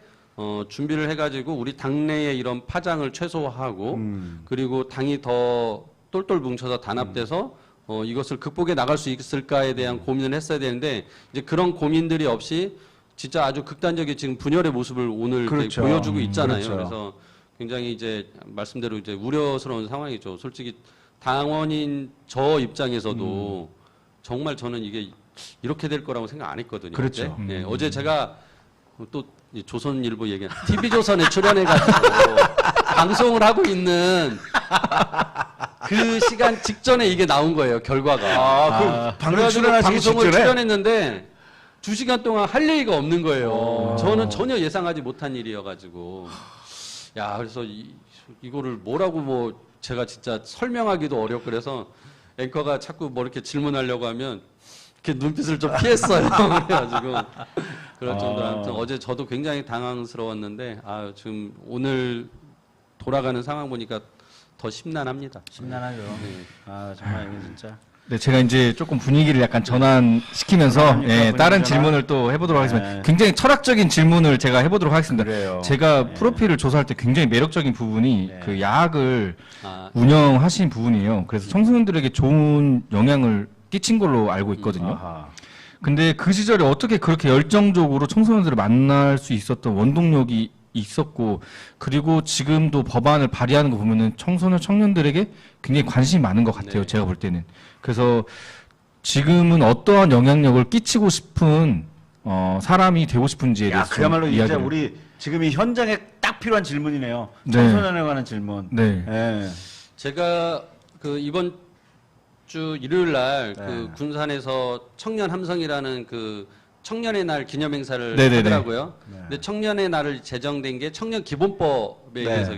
준비를 해가지고 우리 당내의 이런 파장을 최소화하고 그리고 당이 더 똘똘 뭉쳐서 단합돼서 이것을 극복해 나갈 수 있을까에 대한 고민을 했어야 되는데 이제 그런 고민들이 없이 진짜 아주 극단적인 지금 분열의 모습을 오늘 이렇게 그렇죠. 보여주고 있잖아요. 그렇죠. 그래서 굉장히 이제 말씀대로 이제 우려스러운 상황이죠. 솔직히 당원인 저 입장에서도 정말 저는 이게 이렇게 될 거라고 생각 안 했거든요. 그렇죠. 어제, 네, 어제 제가 또 조선일보 얘기, TV조선에 출연해가지고 방송을 하고 있는 그 시간 직전에 이게 나온 거예요. 결과가. 방금 그래가지고 출연하시기 방송을 직전에? 출연했는데 2시간 동안 할 얘기가 없는 거예요. 저는 전혀 예상하지 못한 일이어가지고. 야, 그래서 이거를 뭐라고 뭐 제가 진짜 설명하기도 어렵고 그래서 앵커가 자꾸 뭐 이렇게 질문하려고 하면 이렇게 눈빛을 좀 피했어요. 그래가지고 그럴 정도로 아무튼 어제 저도 굉장히 당황스러웠는데 지금 오늘 돌아가는 상황 보니까 더 심란합니다. 심란하죠. 아 정말 이게 진짜. 네, 제가 이제 조금 분위기를 약간 전환시키면서 전환합니까? 다른 분위기 전환? 질문을 또 해보도록 하겠습니다. 네. 굉장히 철학적인 질문을 제가 해보도록 하겠습니다. 그래요. 제가 프로필을 조사할 때 굉장히 매력적인 부분이 네. 그 야학을 아, 운영하신 부분이에요. 그래서 청소년들에게 좋은 영향을 끼친 걸로 알고 있거든요. 아하. 근데 그 시절에 어떻게 그렇게 열정적으로 청소년들을 만날 수 있었던 원동력이 있었고, 그리고 지금도 법안을 발의하는 거 보면은 청소년 청년들에게 굉장히 관심이 많은 것 같아요. 네. 제가 볼 때는. 그래서 지금은 어떠한 영향력을 끼치고 싶은 사람이 되고 싶은지에 야 대해서 그야말로 이제 이야기를. 우리 지금 이 현장에 딱 필요한 질문이네요. 네. 청소년에 관한 질문. 네. 예. 제가 그 이번 주 일요일 날 그 네. 군산에서 청년 함성이라는 그 청년의 날 기념 행사를 네네네. 하더라고요. 네. 근데 청년의 날을 제정된 게 청년 기본법에 네. 의해서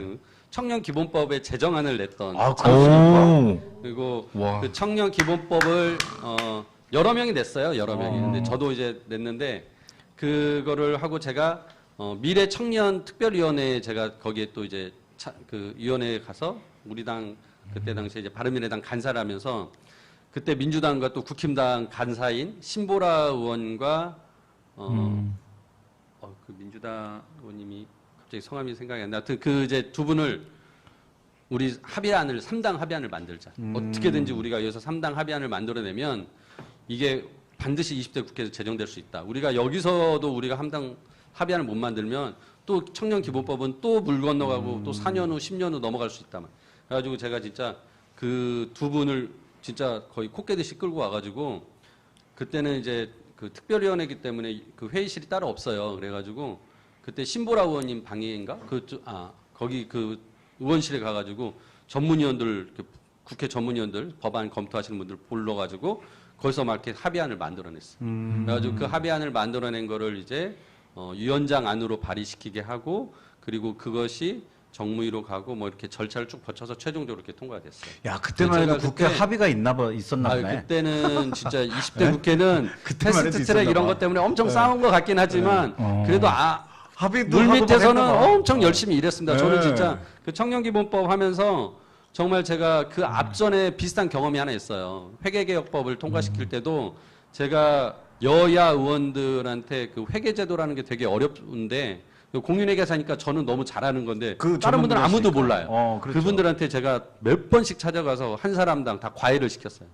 청년 기본법에 제정안을 냈던 아, 오. 그리고 와. 그 청년 기본법을 여러 명이 냈어요. 여러 명이. 어. 근데 저도 이제 냈는데 그거를 하고 제가 미래 청년 특별위원회에 제가 거기에 또 이제 그 위원회에 가서 우리 당 그때 당시에 이제 바른미래당 간사를 하면서 그때 민주당과 또 국힘당 간사인 신보라 의원과 그 민주당 의원님이 갑자기 성함이 생각이 안 나. 하여튼 그 이제 두 분을 우리 합의안을 3당 합의안을 만들자. 어떻게든지 우리가 여기서 3당 합의안을 만들어내면 이게 반드시 20대 국회에서 제정될 수 있다. 우리가 여기서도 우리가 3당 합의안을 못 만들면 또 청년 기본법은 또 물 건너가고 또 4년 후 10년 후 넘어갈 수 있다. 그래가지고 제가 진짜 그 두 분을 진짜 거의 코끼듯이 끌고 와가지고 그때는 이제 그 특별위원회이기 때문에 그 회의실이 따로 없어요. 그래가지고 그때 신보라 의원님 방인가 거기 그 의원실에 가가지고 전문위원들 국회 전문위원들 법안 검토하시는 분들 불러가지고 거기서 막 이렇게 합의안을 만들어냈어요. 그래가지고 그 합의안을 만들어낸 거를 이제 위원장 안으로 발의시키게 하고 그리고 그것이 정무위로 가고 뭐 이렇게 절차를 쭉 거쳐서 최종적으로 이렇게 통과가 됐어요. 야 그때만 해도 제가 국회 그때- 합의가 있었나 보네. 그때는 진짜 20대 국회는 그때만 해도 패스트 트랙 있었나 이런 봐. 것 때문에 엄청 싸운 것 같긴 하지만 그래도 합의도 물 하고 밑에서는 막 했나 봐. 엄청 열심히 일했습니다. 저는 네. 진짜 그 청년기본법 하면서 정말 제가 그 앞전에 비슷한 경험이 하나 있어요. 회계개혁법을 통과시킬 때도 제가 여야 의원들한테 그 회계제도라는 게 되게 어렵은데 공윤회계사니까 저는 너무 잘하는 건데 그 다른 분들은 아무도 전문가시니까. 몰라요. 그렇죠. 그분들한테 제가 몇 번씩 찾아가서 한 사람당 다 과외를 시켰어요.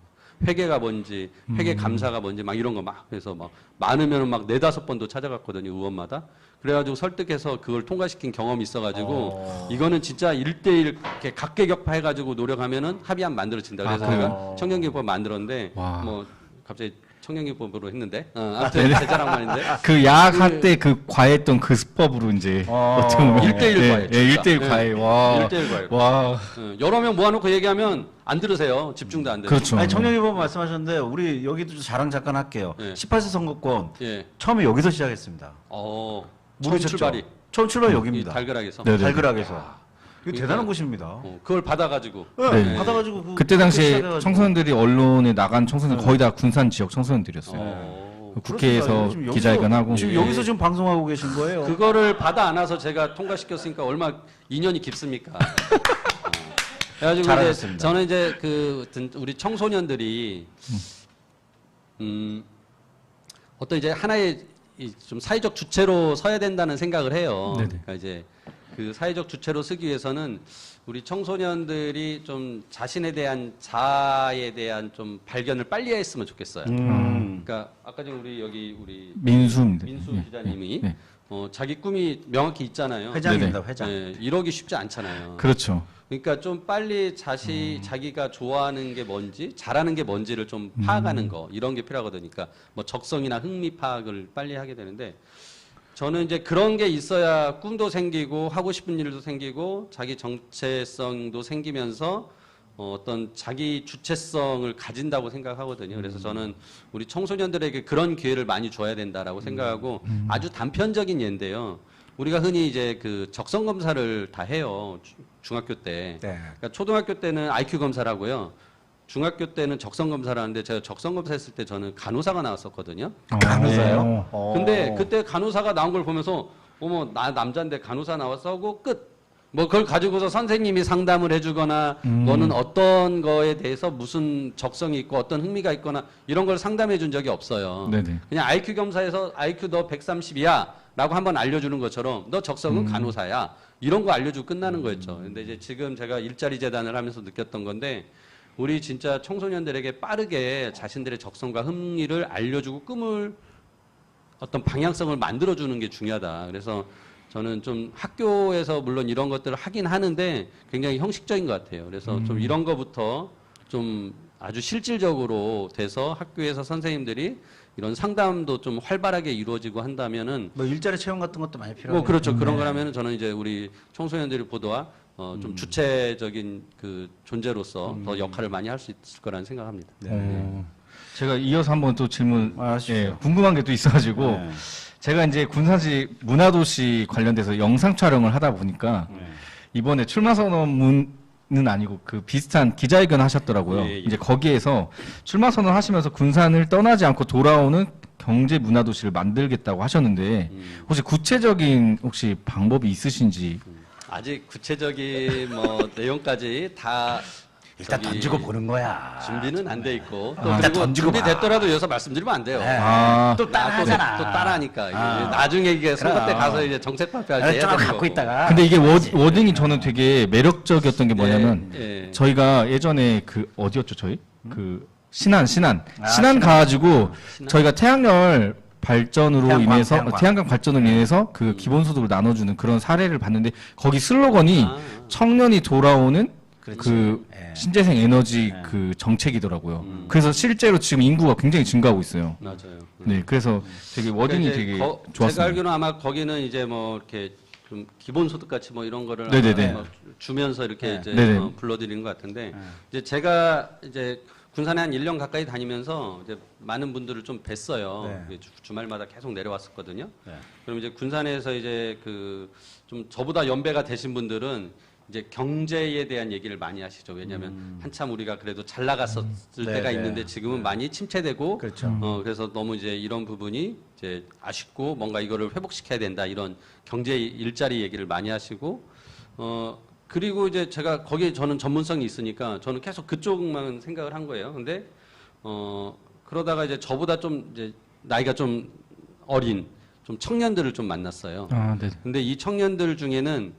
회계가 뭔지, 회계 감사가 뭔지 막 이런 거 막 그래서 막 많으면 막 4-5번도 찾아갔거든요, 의원마다. 그래가지고 설득해서 그걸 통과시킨 경험이 있어가지고 이거는 진짜 1대1 이렇게 각계격파 해가지고 노력하면은 합의안 만들어진다. 그래서 그래요? 제가 청년기법 만들었는데 와. 뭐 갑자기 청년기법으로 했는데 아무튼 제 자랑만인데 그 야학할 때 그 과외했던 그 수법으로 이제 어떻게 보면 1대1 과외. 예, 진짜. 1대1 과외. 와. 1대1 과외. 와. 여러 명 모아놓고 얘기하면 안 들으세요. 집중도 안 되고. 그렇죠. 아니 청년기법 말씀하셨는데 우리 여기도 자랑 잠깐 할게요. 네. 18세 선거권 예. 처음에 여기서 시작했습니다. 처음 모르셨죠? 출발이 처음 출발 이 여기입니다. 달그락에서. 네. 달그락에서. 이거 그러니까- 대단한 곳입니다. 그걸 받아가지고. 네. 네. 받아가지고 그때 당시에 시작해가지고. 청소년들이 언론에 나간 청소년 거의 다 군산 지역 청소년들이었어요. 어. 국회에서 그렇습니다. 지금 기자회견하고 지금 예. 여기서 지금 방송하고 계신 거예요. 그거를 받아 안아서 제가 통과시켰으니까 얼마 인연이 깊습니까? 그래가지고 이제 잘하셨습니다. 저는 이제 우리 청소년들이 어떤 이제 하나의 좀 사회적 주체로 서야 된다는 생각을 해요. 네네. 그러니까 이제 그 사회적 주체로 서기 위해서는 우리 청소년들이 좀 자신에 대한 자아에 대한 좀 발견을 빨리 했으면 좋겠어요. 그러니까 아까 전에 우리 민수입니다. 민수 예, 기자님이 예, 예. 자기 꿈이 명확히 있잖아요. 회장입니다. 회장. 이러기 쉽지 않잖아요. 그렇죠. 그러니까 좀 빨리 자기가 좋아하는 게 뭔지, 잘하는 게 뭔지를 좀 파악하는 거 이런 게 필요하거든요. 그러니까 뭐 적성이나 흥미 파악을 빨리 하게 되는데 저는 이제 그런 게 있어야 꿈도 생기고 하고 싶은 일도 생기고 자기 정체성도 생기면서 어떤 자기 주체성을 가진다고 생각하거든요. 그래서 저는 우리 청소년들에게 그런 기회를 많이 줘야 된다라고 생각하고 아주 단편적인 예인데요. 우리가 흔히 이제 그 적성 검사를 다 해요. 중학교 때. 네. 그러니까 초등학교 때는 IQ 검사를 하고요. 중학교 때는 적성 검사를 하는데 제가 적성 검사 했을 때 저는 간호사가 나왔었거든요. 간호사요? 근데 그때 간호사가 나온 걸 보면서 어머 나 남자인데 간호사 나왔어 하고 끝. 뭐 그걸 가지고서 선생님이 상담을 해주거나 너는 어떤 거에 대해서 무슨 적성이 있고 어떤 흥미가 있거나 이런 걸 상담해 준 적이 없어요. 네네. 그냥 IQ 검사에서 IQ 너 130이야 라고 한번 알려주는 것처럼 너 적성은 간호사야 이런 거 알려주고 끝나는 거였죠. 근데 이제 지금 제가 일자리 재단을 하면서 느꼈던 건데 우리 진짜 청소년들에게 빠르게 자신들의 적성과 흥미를 알려주고 꿈을 어떤 방향성을 만들어주는 게 중요하다. 그래서 저는 좀 학교에서 물론 이런 것들을 하긴 하는데 굉장히 형식적인 것 같아요. 그래서 좀 이런 거부터 좀 아주 실질적으로 돼서 학교에서 선생님들이 이런 상담도 좀 활발하게 이루어지고 한다면은 뭐 일자리 채용 같은 것도 많이 필요하고. 뭐 그렇죠. 그런 거라면은 저는 이제 우리 청소년들이 보도와 좀 주체적인 그 존재로서 더 역할을 많이 할 수 있을 거라는 생각합니다. 제가 이어서 한번 또 질문, 하시죠. 예, 궁금한 게 또 있어가지고, 네. 제가 이제 군산시 문화도시 관련돼서 영상 촬영을 하다 보니까, 이번에 출마선언문은 아니고 그 비슷한 기자회견 하셨더라고요. 예, 예. 이제 거기에서 출마선언 하시면서 군산을 떠나지 않고 돌아오는 경제 문화도시를 만들겠다고 하셨는데, 혹시 구체적인 혹시 방법이 있으신지? 아직 구체적인 뭐 내용까지 다 일단 저기 던지고 보는 거야. 준비는 안 돼 있고 또 일단 그리고 던지고 준비됐더라도 여기서 말씀드리면 안 돼요. 네. 아, 또 따라하잖아. 또 따라하니까 이게 나중에 이게 선거 때 가서 이제 정책 발표할 때 해야 좀 되는 갖고 거고. 있다가. 근데 이게 워딩이 저는 되게 매력적이었던 게 뭐냐면, 예, 예. 저희가 예전에 그 어디였죠 저희? 그 신안 신안. 가가지고 저희가 태양열 발전으로 태양광, 인해서 태양광. 태양광 발전으로 인해서 그 기본소득을 나눠주는 그런 사례를 봤는데 거기 슬로건이 청년이 돌아오는 그 예. 신재생 에너지 그 정책이더라고요. 그래서 실제로 지금 인구가 굉장히 증가하고 있어요. 맞아요. 네, 그래서 되게 워딩이 그러니까 이제 되게 제가 좋았습니다. 알기로는 아마 거기는 이제 뭐 이렇게 좀 기본소득 같이 뭐 이런 거를 네네네. 아마 뭐 주면서 이렇게 네. 이제 네네. 불러드리는 것 같은데 이제 제가 이제 군산에 한 1년 가까이 다니면서 이제 많은 분들을 좀 뵀어요. 네. 이게 주말마다 계속 내려왔었거든요. 네. 그럼 이제 군산에서 이제 그 좀 저보다 연배가 되신 분들은 이제 경제에 대한 얘기를 많이 하시죠. 왜냐하면 한참 우리가 그래도 잘 나갔었을 네, 때가 네. 있는데 지금은 많이 침체되고 그렇죠. 그래서 너무 이제 이런 부분이 이제 아쉽고 뭔가 이거를 회복시켜야 된다 이런 경제 일자리 얘기를 많이 하시고 그리고 이제 제가 거기에 저는 전문성이 있으니까 저는 계속 그쪽만 생각을 한 거예요. 근데 그러다가 이제 저보다 좀 이제 나이가 좀 어린 좀 청년들을 좀 만났어요. 아, 네. 근데 이 청년들 중에는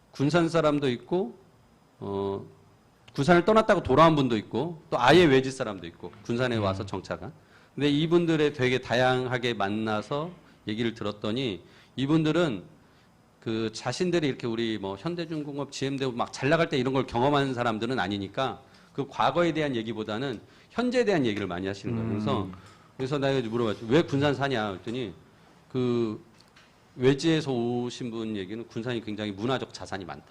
군산 사람도 있고 군산을 떠났다고 돌아온 분도 있고 또 아예 외지 사람도 있고 군산에 와서 정착한. 근데 이분들의 되게 다양하게 만나서 얘기를 들었더니 이분들은 그 자신들이 이렇게 우리 뭐 현대중공업, GM대우 막 잘 나갈 때 이런 걸 경험하는 사람들은 아니니까 그 과거에 대한 얘기보다는 현재에 대한 얘기를 많이 하시는 거예요. 그래서 내가 물어봤죠. 왜 군산 사냐? 그랬더니 그 외지에서 오신 분 얘기는 군산이 굉장히 문화적 자산이 많다.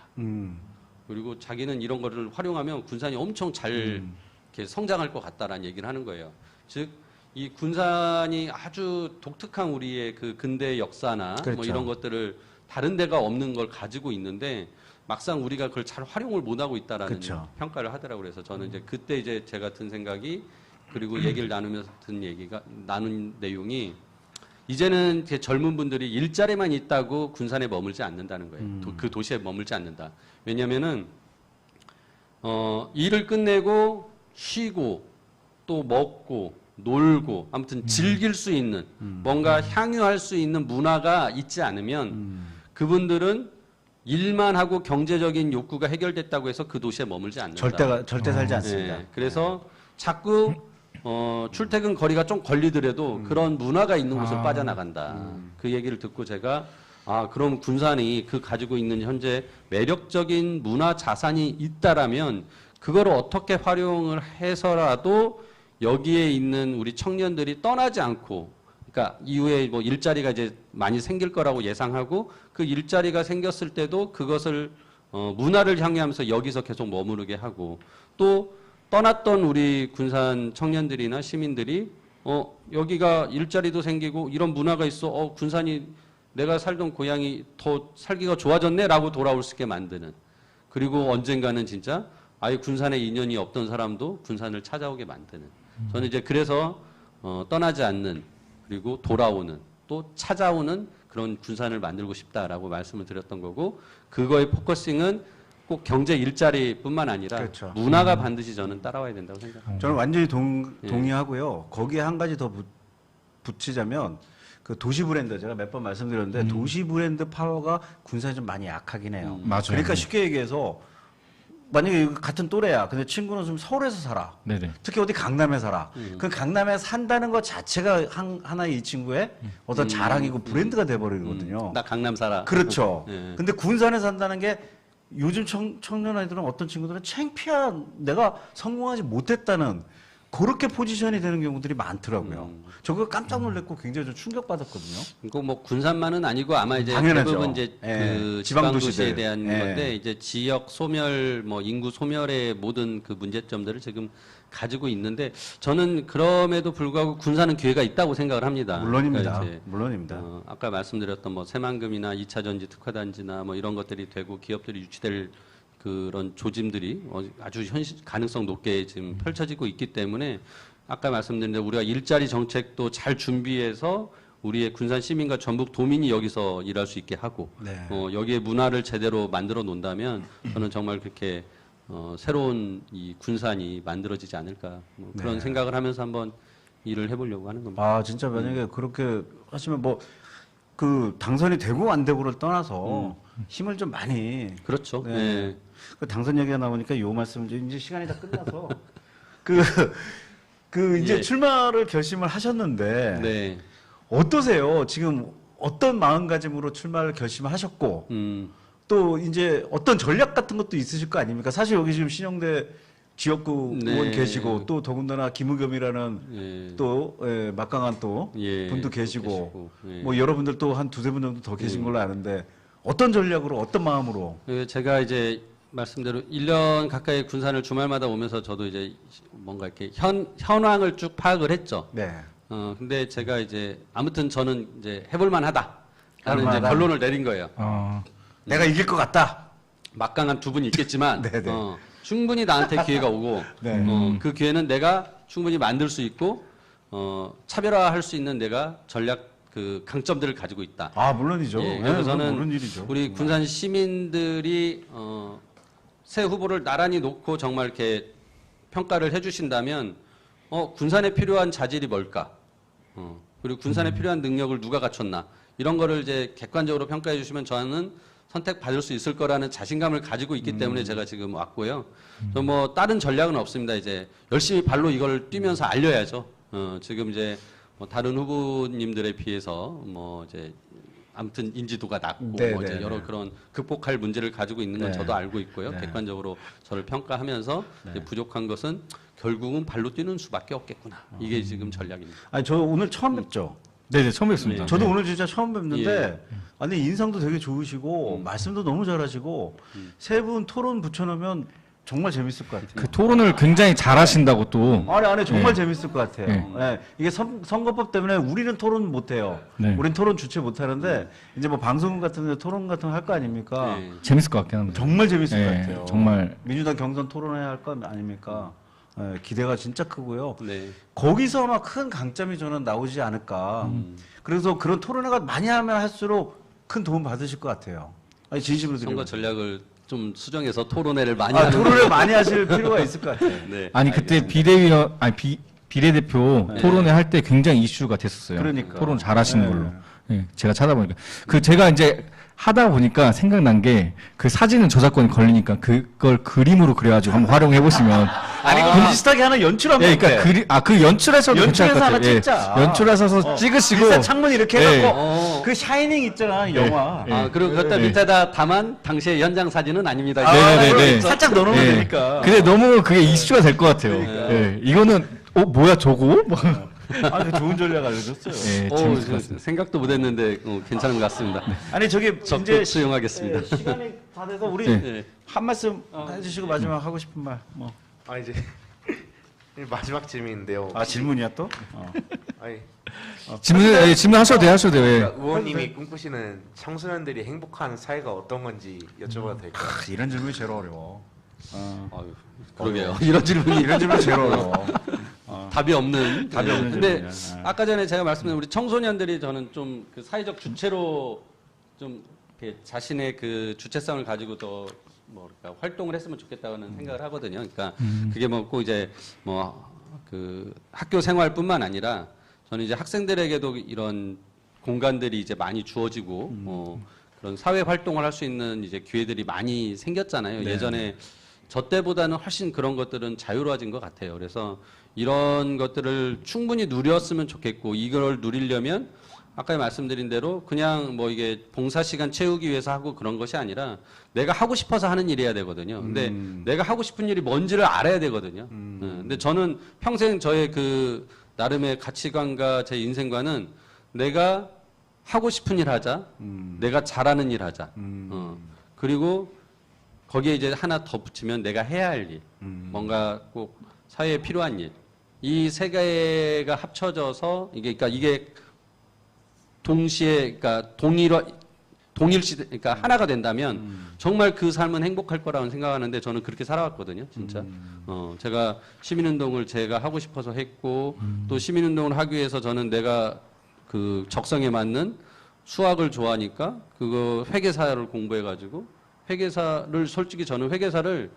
그리고 자기는 이런 거를 활용하면 군산이 엄청 잘 이렇게 성장할 것 같다라는 얘기를 하는 거예요. 즉, 이 군산이 아주 독특한 우리의 그 근대 역사나 그렇죠. 뭐 이런 것들을 다른 데가 없는 걸 가지고 있는데 막상 우리가 그걸 잘 활용을 못하고 있다라는 그렇죠. 평가를 하더라고요. 그래서 저는 이제 그때 이제 제가 든 생각이 그리고 얘기를 나누면서 든 얘기가 나눈 내용이 이제는 이렇게 젊은 분들이 일자리만 있다고 군산에 머물지 않는다는 거예요. 그 도시에 머물지 않는다. 왜냐면은, 일을 끝내고 쉬고 또 먹고 놀고 아무튼 즐길 수 있는 뭔가 향유할 수 있는 문화가 있지 않으면 그분들은 일만 하고 경제적인 욕구가 해결됐다고 해서 그 도시에 머물지 않는다. 절대 살지 않습니다. 네, 그래서 자꾸 출퇴근 거리가 좀 걸리더라도 그런 문화가 있는 곳을 빠져나간다. 그 얘기를 듣고 제가 그럼 군산이 그 가지고 있는 현재 매력적인 문화 자산이 있다라면 그거를 어떻게 활용을 해서라도 여기에 있는 우리 청년들이 떠나지 않고 그러니까 이후에 뭐 일자리가 이제 많이 생길 거라고 예상하고 그 일자리가 생겼을 때도 그것을 문화를 향유하면서 여기서 계속 머무르게 하고 또 떠났던 우리 군산 청년들이나 시민들이 여기가 일자리도 생기고 이런 문화가 있어 군산이 내가 살던 고향이 더 살기가 좋아졌네라고 돌아올 수 있게 만드는 그리고 언젠가는 진짜 아예 군산에 인연이 없던 사람도 군산을 찾아오게 만드는 저는 이제 그래서 떠나지 않는 그리고 돌아오는 또 찾아오는 그런 군산을 만들고 싶다라고 말씀을 드렸던 거고 그거의 포커싱은 꼭 경제 일자리뿐만 아니라 그렇죠. 문화가 반드시 저는 따라와야 된다고 생각합니다. 저는 완전히 동의하고요. 거기에 한 가지 더 붙이자면 그 도시 브랜드 제가 몇 번 말씀드렸는데 도시 브랜드 파워가 군산이 좀 많이 약하긴 해요. 맞아요. 그러니까 쉽게 얘기해서 만약에 같은 또래야. 근데 친구는 좀 서울에서 살아. 네네. 특히 어디 강남에 살아. 그 강남에 산다는 것 자체가 하나의 이 친구의 어떤 자랑이고 브랜드가 돼버리거든요. 나 강남 살아. 그렇죠. 예. 근데 군산에 산다는 게 요즘 청년 아이들은 어떤 친구들은 창피한 내가 성공하지 못했다는 그렇게 포지션이 되는 경우들이 많더라고요. 저거 깜짝 놀랐고 굉장히 좀 충격받았거든요. 이거 뭐 군산만은 아니고 아마 이제 당연하죠. 대부분 이제 예, 그 지방 지방 도시에 도시들. 대한 예. 건데 이제 지역 소멸 뭐 인구 소멸의 모든 그 문제점들을 지금 가지고 있는데 저는 그럼에도 불구하고 군산은 기회가 있다고 생각을 합니다. 물론입니다. 그러니까 이제 물론입니다. 아까 말씀드렸던 뭐 새만금이나 2차 전지 특화단지나 뭐 이런 것들이 되고 기업들이 유치될 그런 조짐들이 아주 가능성 높게 지금 펼쳐지고 있기 때문에 아까 말씀드린 대로 우리가 일자리 정책도 잘 준비해서 우리의 군산 시민과 전북 도민이 여기서 일할 수 있게 하고 네. 여기에 문화를 제대로 만들어 놓는다면 저는 정말 그렇게 새로운 이 군산이 만들어지지 않을까 뭐 그런 네. 생각을 하면서 한번 일을 해보려고 하는 겁니다. 아 진짜 만약에 그렇게 하시면 뭐 그 당선이 되고 안 되고를 떠나서 힘을 좀 많이 그렇죠. 네. 네. 그 당선 얘기가 나오니까 요 말씀 이제 시간이 다 끝나서 이제 예. 출마를 결심을 하셨는데 네. 어떠세요? 지금 어떤 마음가짐으로 출마를 결심하셨고 또 이제 어떤 전략 같은 것도 있으실 거 아닙니까? 사실 여기 지금 신영대 지역구 네. 의원 계시고 또 더군다나 김의겸이라는 예. 또 막강한 또 예. 분도 계시고 예. 뭐 여러분들 또 한 두세 분 정도 더 계신 걸로 아는데 어떤 전략으로 어떤 마음으로 제가 이제 말씀대로 1년 가까이 군산을 주말마다 오면서 저도 이제 뭔가 이렇게 현황을 쭉 파악을 했죠. 네. 근데 제가 이제 아무튼 저는 이제 해볼만 하다. 라는 이제 해볼만하다. 결론을 내린 거예요. 내가 이길 것 같다. 막강한 두 분이 있겠지만, 네네. 충분히 나한테 기회가 오고, 네. 그 기회는 내가 충분히 만들 수 있고, 차별화할 수 있는 내가 전략 그 강점들을 가지고 있다. 아 물론이죠. 예, 네, 그래서 그건 저는 모르는 일이죠. 우리 군산 시민들이 새 후보를 나란히 놓고 정말 이렇게 평가를 해주신다면 군산에 필요한 자질이 뭘까? 그리고 군산에 필요한 능력을 누가 갖췄나? 이런 거를 이제 객관적으로 평가해 주시면 저는 선택받을 수 있을 거라는 자신감을 가지고 있기 때문에 제가 지금 왔고요. 저 뭐 다른 전략은 없습니다. 이제 열심히 발로 이걸 뛰면서 알려야죠. 지금 이제 뭐 다른 후보님들에 비해서 뭐 이제 아무튼 인지도가 낮고 네, 뭐 네, 이제 여러 네. 그런 극복할 문제를 가지고 있는 건 네. 저도 알고 있고요. 네. 객관적으로 저를 평가하면서 이제 부족한 것은 결국은 발로 뛰는 수밖에 없겠구나. 이게 지금 전략입니다. 아니 저 오늘 처음 뵙죠. 네네, 처음 뵙습니다. 저도 네. 오늘 진짜 처음 뵙는데 아니 인상도 되게 좋으시고 말씀도 너무 잘하시고 세 분 토론 붙여놓으면 정말 재밌을 것 같아요. 그 토론을 굉장히 잘하신다고 또. 아니 정말 예. 재밌을 것 같아요. 예. 예. 이게 선거법 때문에 우리는 토론 못해요. 네. 우린 토론 주최 못하는데 이제 뭐 방송 같은데 토론 같은 거 할 거 아닙니까? 네. 재밌을 것 같긴 합니다. 정말 재밌을 것 예, 같아요. 정말. 민주당 경선 토론해야 할 거 아닙니까? 예, 기대가 진짜 크고요. 네. 거기서 아마 큰 강점이 저는 나오지 않을까. 그래서 그런 토론회가 많이 하면 할수록 큰 도움 받으실 것 같아요. 아니 진심으로 선거 드리고. 전략을 좀 수정해서 토론회를 많이 아, 하는 토론회 많이 하실 필요가 있을 것 같아요. 네. 아니 그때 비례대표 토론회 할 때 굉장히 이슈가 됐었어요. 그러니까. 토론 잘하시는 네. 걸로. 예, 제가 찾아보니까 제가 이제 하다 보니까 생각난 게 그 사진은 저작권이 걸리니까 그걸 그림으로 그려가지고 한번 활용해 보시면. 아니 그 비슷하게 하나 연출하면 예, 그러니까 그 연출해서도 괜찮을 것 연출해서 하나 같아요. 예, 찍자. 연출하셔서 찍으시고. 비싼 창문 이렇게 예. 해갖고 그 샤이닝 있잖아 영화. 그리고 그때 밑에다 다만 당시의 현장 사진은 아닙니다. 아, 네네네. 그럼 살짝 넣어놓으면 예. 되니까. 근데 너무 그게 이슈가 될 것 같아요. 예, 이거는 뭐야 저거? 뭐. 아, 그 좋은 전략 알려줬어요. 예, 재밌을 것 같습니다. 생각도 못했는데 괜찮은 것 같습니다. 아니 저기 적극 이제 수용하겠습니다. 시간이 다 돼서 우리 네. 한 말씀 해주시고 마지막 하고 싶은 말. 뭐. 아 이제 마지막 질문인데요. 아 질문이야 또? 아니, 질문하셔도 돼요, 하셔도 돼요. 예. 그러니까 의원님이 꿈꾸시는 청소년들이 행복한 사회가 어떤 건지 여쭤봐도 될까요? 이런 질문이 제일 어려워. 아유, 그러게요. 이런 질문이 이런 질문 제일 어려워. 답이 없는. 답이 없는 근데 질문이야. 아까 전에 제가 말씀드린 우리 청소년들이 저는 좀 그 사회적 주체로 좀 이렇게 자신의 그 주체성을 가지고 더 뭐랄까 활동을 했으면 좋겠다는 생각을 하거든요. 그러니까 그게 뭐 꼭 이제 뭐 그 학교 생활뿐만 아니라 저는 이제 학생들에게도 이런 공간들이 이제 많이 주어지고 뭐 그런 사회 활동을 할 수 있는 이제 기회들이 많이 생겼잖아요. 네. 예전에 저 때보다는 훨씬 그런 것들은 자유로워진 것 같아요. 그래서 이런 것들을 충분히 누렸으면 좋겠고 이걸 누리려면 아까 말씀드린 대로 그냥 뭐 이게 봉사 시간 채우기 위해서 하고 그런 것이 아니라 내가 하고 싶어서 하는 일이어야 되거든요. 근데 내가 하고 싶은 일이 뭔지를 알아야 되거든요. 근데 저는 평생 저의 그 나름의 가치관과 제 인생관은 내가 하고 싶은 일 하자, 내가 잘하는 일 하자. 그리고 거기에 이제 하나 더 붙이면 내가 해야 할 일, 뭔가 꼭 사회에 필요한 일. 이 세 개가 합쳐져서 그러니까 이게 동시에, 그러니까 동일시대, 그러니까 하나가 된다면 정말 그 삶은 행복할 거라고 생각하는데 저는 그렇게 살아왔거든요, 진짜. 제가 시민운동을 제가 하고 싶어서 했고 또 시민운동을 하기 위해서 저는 내가 그 적성에 맞는 수학을 좋아하니까 그거 회계사를 공부해가지고 회계사를 솔직히 저는 회계사를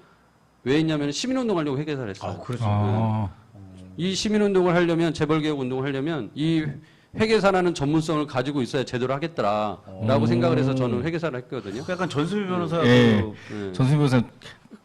왜 했냐면 시민운동 하려고 회계사를 했어요. 아, 이 시민운동을 하려면 재벌개혁 운동을 하려면 이 회계사라는 전문성을 가지고 있어야 제대로 하겠더라라고 생각을 해서 저는 회계사를 했거든요. 약간 전수미 변호사 예. 네. 전수민 변호사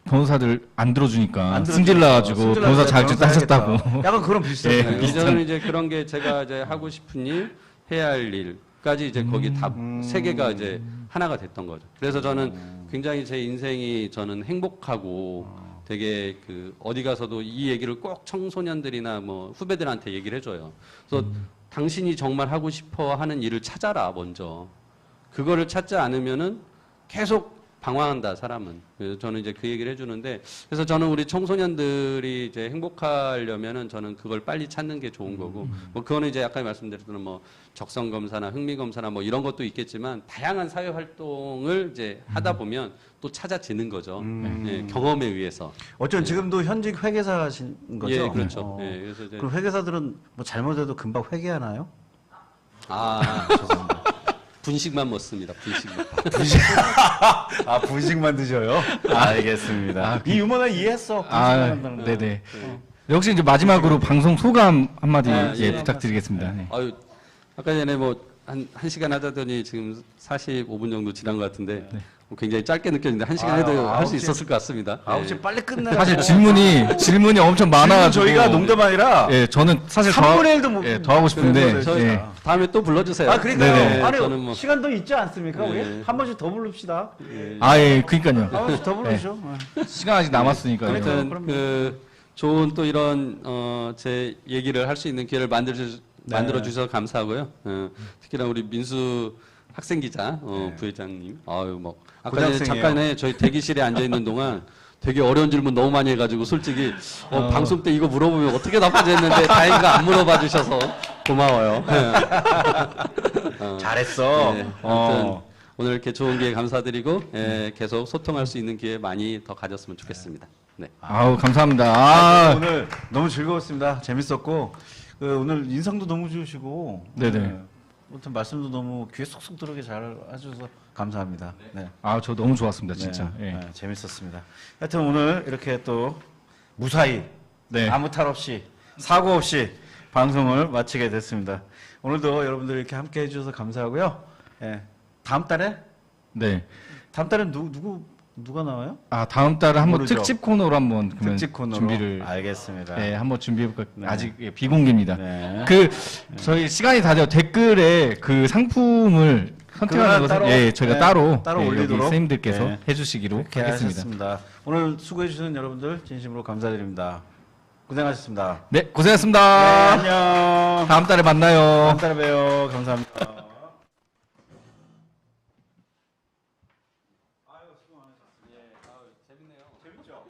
변호사들 안 들어주니까 안 들어주니까. 승질 나가지고 승질 변호사 나서 자격증 변호사 따셨다고. 하겠다. 약간 그런 비슷해. 네, 저는 이제 그런 게 제가 이제 하고 싶은 일, 해야 할 일까지 이제 거기 다 세 개가 이제 하나가 됐던 거죠. 그래서 저는 굉장히 제 인생이 저는 행복하고 되게 그 어디 가서도 이 얘기를 꼭 청소년들이나 뭐 후배들한테 얘기를 해줘요. 그래서 당신이 정말 하고 싶어 하는 일을 찾아라, 먼저. 그거를 찾지 않으면은 계속 방황한다, 사람은. 그래서 저는 이제 그 얘기를 해주는데, 그래서 저는 우리 청소년들이 이제 행복하려면은 저는 그걸 빨리 찾는 게 좋은 거고, 뭐 그거는 이제 아까 말씀드렸던 뭐 적성검사나 흥미검사나 뭐 이런 것도 있겠지만, 다양한 사회 활동을 이제 하다 보면 또 찾아지는 거죠. 예, 경험에 의해서. 어쩐 지금도 현직 회계사신 거죠? 예, 그렇죠. 예, 그래서 이제 그럼 회계사들은 뭐 잘못해도 금방 회계하나요? 아, 죄송합니다. 분식만 먹습니다. 분식만. 아 분식만 드셔요? 알겠습니다. 이 유머는 이해했어. 아, 분식만 한다는 거. 네네. 역시 이제 마지막으로 방송 소감 한마디 아, 예, 예. 부탁드리겠습니다. 네. 아유, 아까 전에 뭐 한 시간 하자더니 지금 45분 정도 지난 것 같은데 뭐 굉장히 짧게 느꼈는데 한 시간 해도 할 수 있었을 것 같습니다. 아우 예. 지금 빨리 끝내. 사실 질문이 엄청 많아가지고 저희가 농담 아니라 예, 저는 사실 3분의 1도 못. 예, 더 하고 싶은데 저 예. 다음에 또 불러주세요. 아 그러니까요. 네네. 아니 저는 뭐 시간 더 있지 않습니까? 네. 우리 한 번씩 더 부릅시다. 아, 예, 그니까요. 한 번씩 더 부르죠. 시간 아직 남았으니까요. 아무튼 그럼요. 그 좋은 또 이런 제 얘기를 할 수 있는 기회를 만들어 주셔서 감사하고요. 특히나 우리 민수 학생 기자 부회장님, 아유 뭐 아까 전에 고등학생이에요. 잠깐에 저희 대기실에 앉아 있는 동안 되게 어려운 질문 너무 많이 해가지고 솔직히 방송 때 이거 물어보면 어떻게 답하지 했는데 다행히가 안 물어봐 주셔서 고마워요. 잘했어. 네, 아무튼 오늘 이렇게 좋은 기회 감사드리고 계속 소통할 수 있는 기회 많이 더 가졌으면 좋겠습니다. 네. 아우, 감사합니다. 아, 아, 오늘 너무 즐거웠습니다. 재밌었고 오늘 인상도 너무 좋으시고 네네. 아무튼 말씀도 너무 귀에 쏙쏙 들어오게 잘 해주셔서 감사합니다. 네. 아, 저 너무 좋았습니다, 진짜. 네, 예. 네, 재밌었습니다. 하여튼 오늘 이렇게 또 무사히 네. 아무 탈 없이 사고 없이 방송을 마치게 됐습니다. 오늘도 여러분들 이렇게 함께 해주셔서 감사하고요. 예. 다음 달에 네. 누가 나와요? 아, 다음 달에 한번 모르죠. 특집 코너로 한번 그러면 특집 코너로 준비를 알겠습니다. 예, 한번 준비해볼까. 네. 아직 예, 비공개입니다. 네. 저희 시간이 다 돼요. 댓글에 그 상품을 선택하는 그거는 것을 따로, 예, 저희가 네, 따로, 따로 예, 여기 올리도록 선생님들께서 네. 해주시기로 이렇게 하겠습니다. 하셨습니다. 오늘 수고해주신 여러분들 진심으로 감사드립니다. 고생하셨습니다. 네, 고생하셨습니다. 네, 안녕. 다음 달에 만나요. 다음 달에 봬요. 감사합니다. 재밌죠?